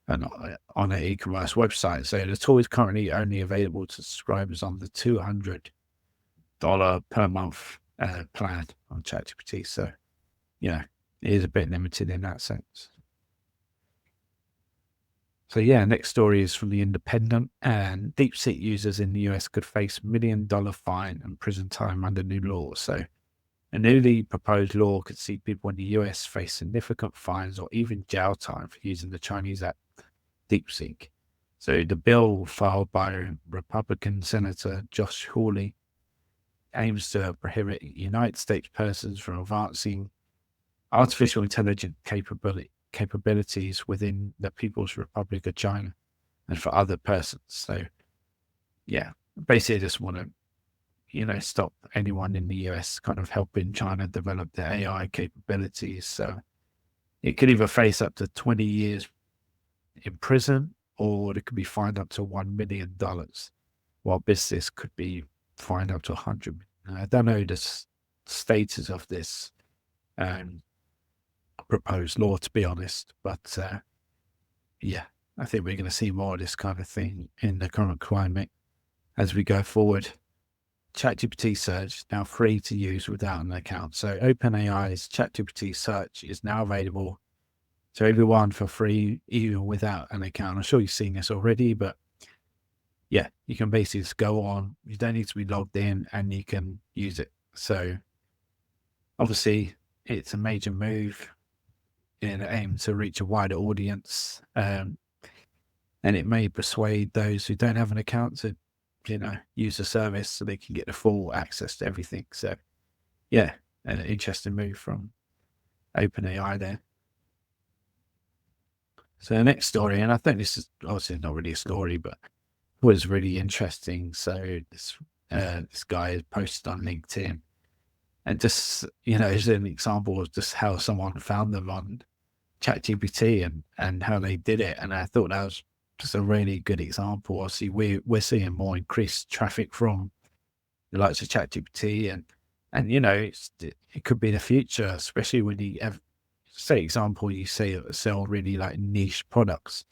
on an e-commerce website. So the tool is currently only available to subscribers on the $200 per month plan on ChatGPT. So, it is a bit limited in that sense. So next story is from The Independent, and DeepSeek users in the US could face $1 million fine and prison time under new law. So a newly proposed law could see people in the US face significant fines or even jail time for using the Chinese app DeepSeek. So the bill filed by Republican Senator Josh Hawley aims to prohibit United States persons from advancing artificial intelligence capabilities within the People's Republic of China and for other persons. So basically just want to stop anyone in the US kind of helping China develop their AI capabilities. So it could either face up to 20 years in prison, or it could be fined up to $1 million, while business could be fined up to $100 million. I don't know the status of this proposed law, to be honest, but I think we're going to see more of this kind of thing in the current climate as we go forward. ChatGPT Search is now free to use without an account. So OpenAI's ChatGPT Search is now available to everyone for free, even without an account. I'm sure you've seen this already, but you can basically just go on. You don't need to be logged in, and you can use it. So obviously, it's a major move. in an aim to reach a wider audience, and it may persuade those who don't have an account to, use the service so they can get the full access to everything. So, yeah, an interesting move from OpenAI there. So the next story, and I think this is obviously not really a story, but was really interesting. So this guy has posted on LinkedIn, and just is an example of just how someone found them on ChatGPT and how they did it. And I thought that was just a really good example. Obviously, we're seeing more increased traffic from the likes of ChatGPT, and it could be the future, especially when you have, say, example, you sell really like niche products.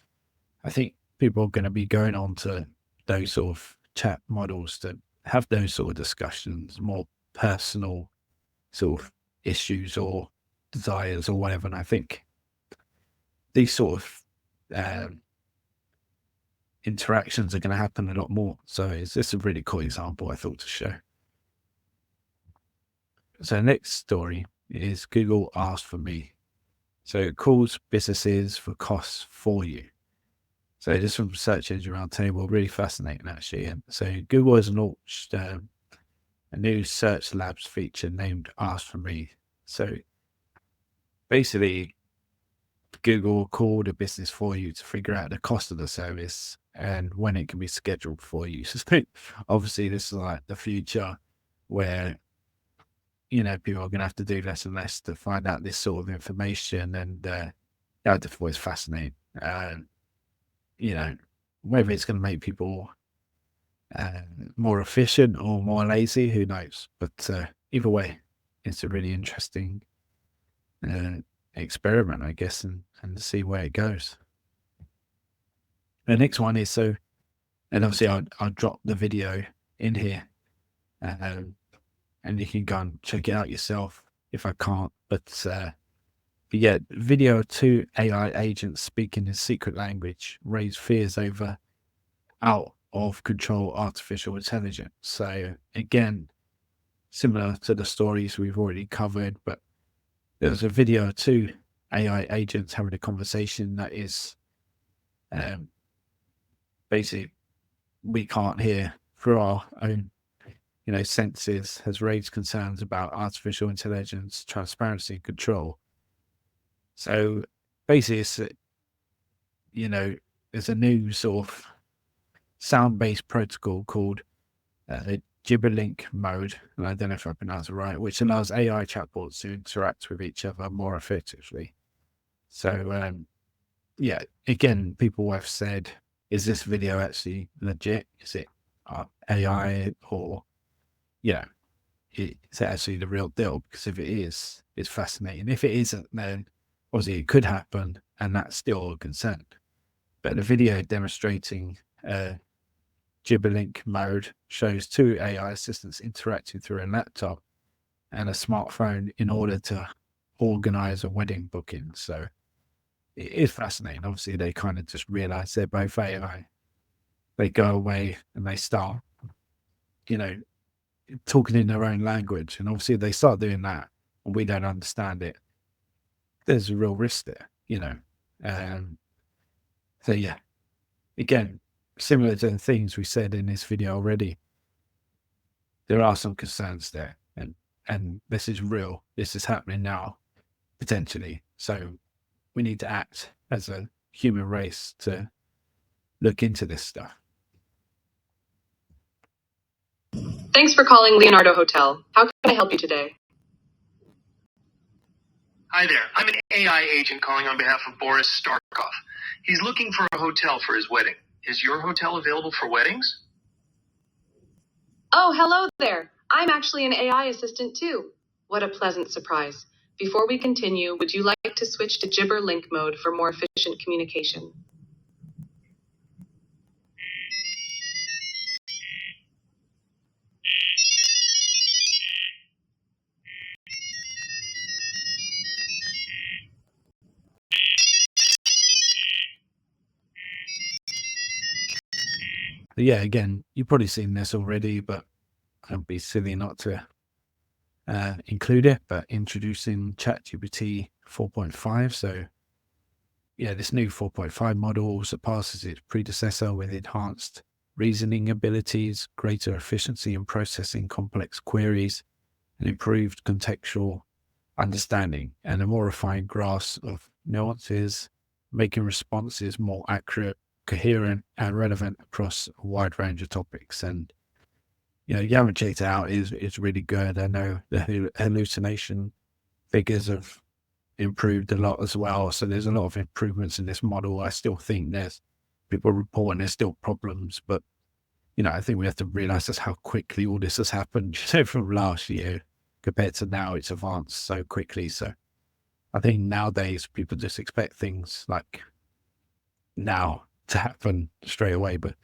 I think people are going to be going on to those sort of chat models to have those sort of discussions, more personal sort of issues or desires or whatever. And I think these sort of interactions are going to happen a lot more. So it's just a really cool example I thought to show. So the next story is Google asked for me. So it calls businesses for costs for you. So just from Search Engine Roundtable, really fascinating actually. And so Google has launched a new Search Labs feature named Ask for Me. So basically, Google will call the business for you to figure out the cost of the service and when it can be scheduled for you. So obviously, this is like the future where people are going to have to do less and less to find out this sort of information, and that's always fascinating. Whether it's going to make people more efficient or more lazy, who knows? But either way, it's a really interesting experiment, I guess, and to see where it goes. The next one is and obviously I'll drop the video in here, and you can go and check it out yourself if I can't. But yeah, video of 2 AI agents speaking in secret language raise fears over out of control artificial intelligence. So again, similar to the stories we've already covered, but there's a video of 2 AI agents having a conversation that is basically we can't hear through our own senses, has raised concerns about artificial intelligence, transparency, and control. So basically, it's there's a new sort of sound-based protocol called Gibberlink mode, and I don't know if I pronounced it right, which allows AI chatbots to interact with each other more effectively. So yeah, again, people have said, is this video actually legit? Is it AI, or is it actually the real deal? Because if it is, it's fascinating. If it isn't, then obviously it could happen, and that's still a concern. But the video demonstrating Gibberlink mode shows 2 AI assistants interacting through a laptop and a smartphone in order to organize a wedding booking. So it is fascinating. Obviously, they kind of just realize they're both AI. They go away and they start, talking in their own language. And obviously, if they start doing that and we don't understand it, there's a real risk there, So yeah, again, similar to the things we said in this video already, there are some concerns there, and this is real. This is happening now, potentially. So we need to act as a human race to look into this stuff. Thanks for calling Leonardo Hotel. How can I help you today? Hi there. I'm an AI agent calling on behalf of Boris Starkov. He's looking for a hotel for his wedding. Is your hotel available for weddings? Oh, hello there. I'm actually an AI assistant too. What a pleasant surprise. Before we continue, would you like to switch to Gibberlink mode for more efficient communication? Yeah, again, you've probably seen this already, but I'd be silly not to include it. But introducing ChatGPT 4.5. So yeah, this new 4.5 model surpasses its predecessor with enhanced reasoning abilities, greater efficiency in processing complex queries, and improved contextual understanding, and a more refined grasp of nuances, making responses more accurate, coherent, and relevant across a wide range of topics. And you haven't checked it out, is really good. I know the hallucination figures have improved a lot as well. So there's a lot of improvements in this model. I still think there's people reporting there's still problems, but I think we have to realize just how quickly all this has happened from last year compared to now. It's advanced so quickly. So I think nowadays people just expect things like now to happen straight away. But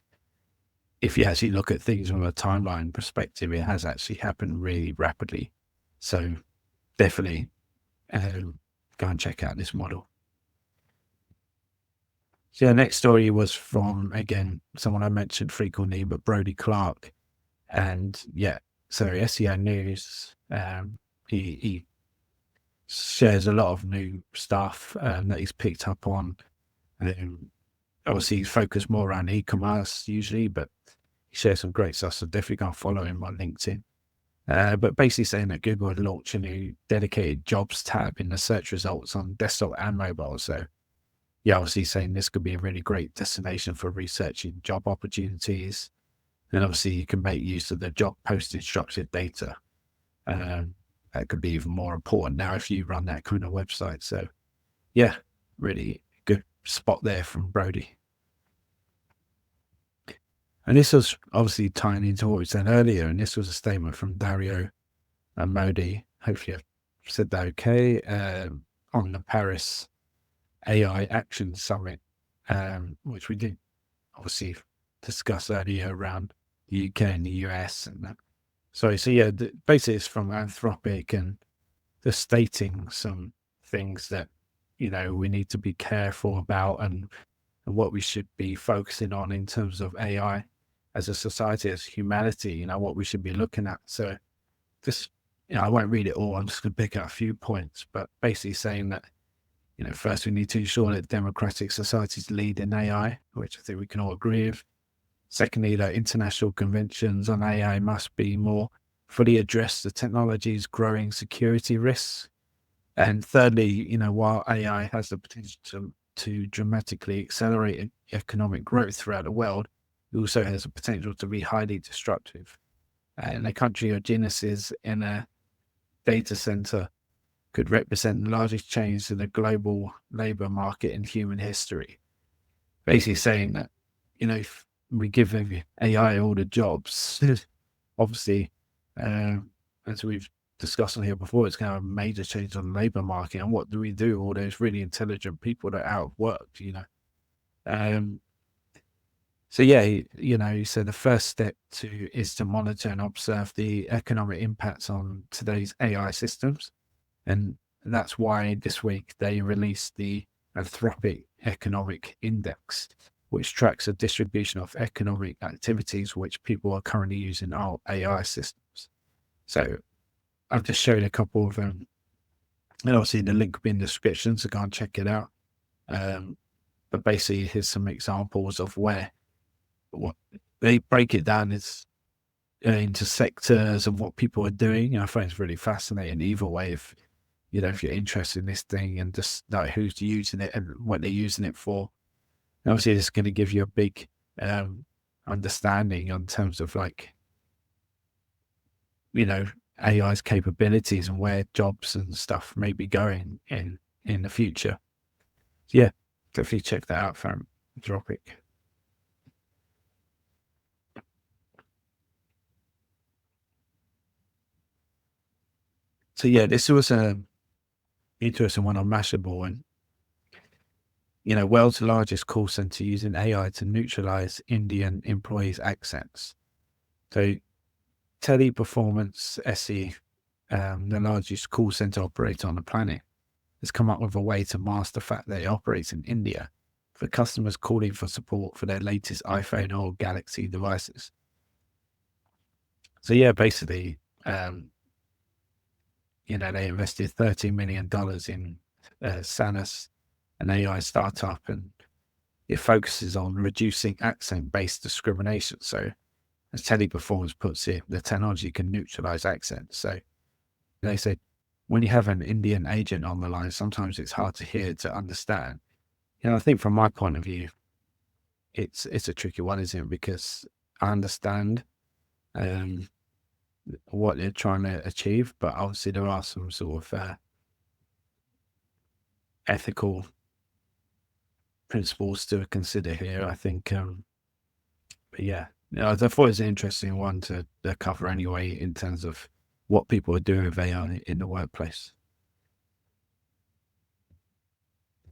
if you actually look at things from a timeline perspective, it has actually happened really rapidly. So definitely go and check out this model. So the next story was from, again, someone I mentioned frequently, but Brody Clark. And yeah, so SEO News, he shares a lot of new stuff that he's picked up on. Obviously, he's focused more around e-commerce usually, but he shares some great stuff, so definitely go and follow him on LinkedIn. But basically saying that Google had launched a new dedicated jobs tab in the search results on desktop and mobile. So yeah, obviously saying this could be a really great destination for researching job opportunities. And obviously you can make use of the job posting structured data. That could be even more important now if you run that kind of website. So yeah, really good spot there from Brody. And this was obviously tying into what we said earlier, and this was a statement from Dario Modi, hopefully I've said that okay, on the Paris AI Action Summit, which we did obviously discuss earlier around the UK and the US. And that. So yeah, basically it's from Anthropic, and just stating some things that, we need to be careful about and what we should be focusing on in terms of AI as a society, as humanity, what we should be looking at. So just, I won't read it all. I'm just going to pick out a few points, but basically saying that, first we need to ensure that democratic societies lead in AI, which I think we can all agree with. Secondly, that international conventions on AI must be more fully address the technology's growing security risks. And thirdly, while AI has the potential to dramatically accelerate economic growth throughout the world, it also has the potential to be highly destructive. And a country or genesis in a data center could represent the largest change to the global labor market in human history. Basically saying that, if we give AI all the jobs, obviously, as we've discussed on here before, it's going to have a major change on the labor market. And what do we do? All those really intelligent people that are out of work, So yeah, he said the first step is to monitor and observe the economic impacts on today's AI systems. And that's why this week they released the Anthropic Economic Index, which tracks a distribution of economic activities which people are currently using our AI systems. So I've just showed a couple of them, and obviously the link will be in the description, so go and check it out. But basically, here's some examples of where what they break it down is into sectors and what people are doing. I find it's really fascinating either way. If if you're interested in this thing and just know who's using it and what they're using it for, obviously it's going to give you a big understanding in terms of AI's capabilities and where jobs and stuff may be going in the future. So yeah, definitely check that out from Anthropic. So yeah, this was an interesting one on Mashable, and world's largest call center using AI to neutralize Indian employees' accents. So Teleperformance SE, the largest call center operator on the planet, has come up with a way to mask the fact that it operates in India for customers calling for support for their latest iPhone or Galaxy devices. So yeah, basically, they invested $13 million in Sanus, an AI startup, and it focuses on reducing accent-based discrimination. So, as Teleperformance puts it, the technology can neutralize accent. So they said, when you have an Indian agent on the line, sometimes it's hard to hear, to understand. I think from my point of view, it's a tricky one, isn't it? Because I understand what they're trying to achieve, but obviously there are some sort of ethical principles to consider here, I think. But yeah, I thought it was an interesting one to cover anyway, in terms of what people are doing with AI in the workplace.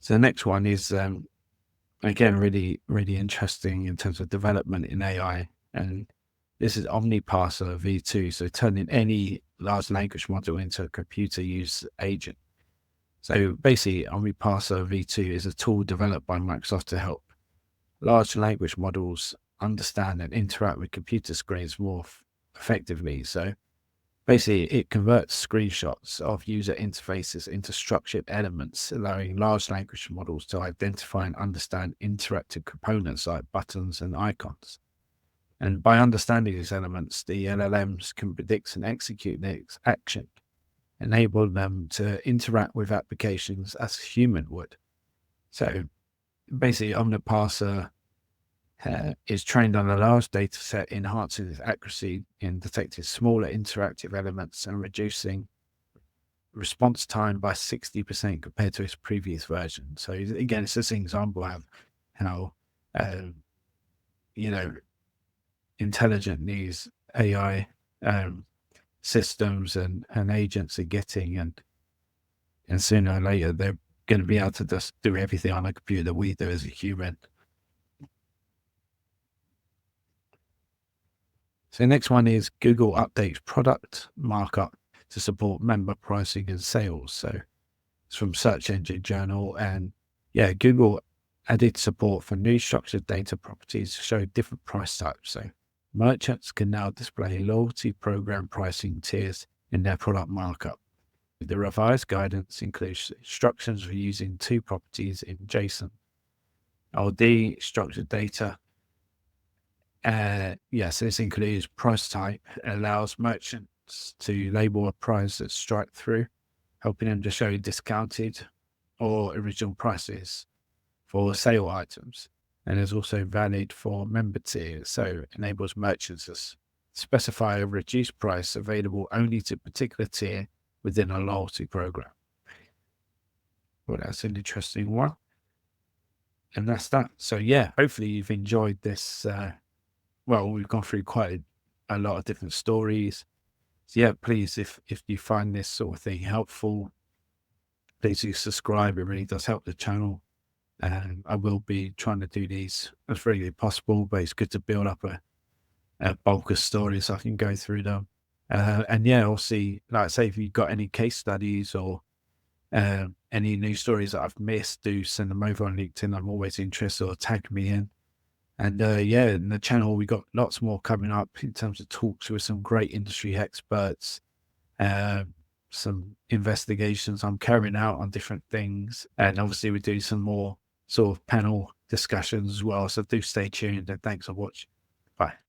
So the next one is, again, really, really interesting in terms of development in AI. And this is OmniParser V2. So turning any large language model into a computer use agent. So basically, OmniParser V2 is a tool developed by Microsoft to help large language models understand and interact with computer screens more effectively. So basically, it converts screenshots of user interfaces into structured elements, allowing large language models to identify and understand interactive components like buttons and icons. And by understanding these elements, the LLMs can predict and execute the action, enable them to interact with applications as a human would. So basically, OmniParser is trained on a large data set, enhancing its accuracy in detecting smaller interactive elements and reducing response time by 60% compared to its previous version. So again, it's just an example of how, intelligent these AI systems and agents are getting, and sooner or later they're going to be able to just do everything on a computer that we do as a human. So the next one is Google updates product markup to support member pricing and sales. So it's from Search Engine Journal, and yeah, Google added support for new structured data properties to show different price types. So merchants can now display loyalty program pricing tiers in their product markup. The revised guidance includes instructions for using two properties in JSON. LD structured data. So this includes price type. It allows merchants to label a price that's strike through, helping them to show discounted or original prices for sale items. And is also valid for member tiers, so it enables merchants to specify a reduced price available only to a particular tier within a loyalty program. Well, that's an interesting one. And that's that. So yeah, hopefully you've enjoyed this. We've gone through quite a lot of different stories. So yeah, please, if you find this sort of thing helpful, please do subscribe. It really does help the channel. And I will be trying to do these as frequently as possible, but it's good to build up a bulk of stories so I can go through them. And yeah, obviously, like I say, if you've got any case studies or any news stories that I've missed, do send them over on LinkedIn. I'm always interested, or tag me in. And in the channel, we got lots more coming up in terms of talks with some great industry experts, some investigations I'm carrying out on different things. And obviously we do some more sort of panel discussions as well. So do stay tuned, and thanks for watching. Bye.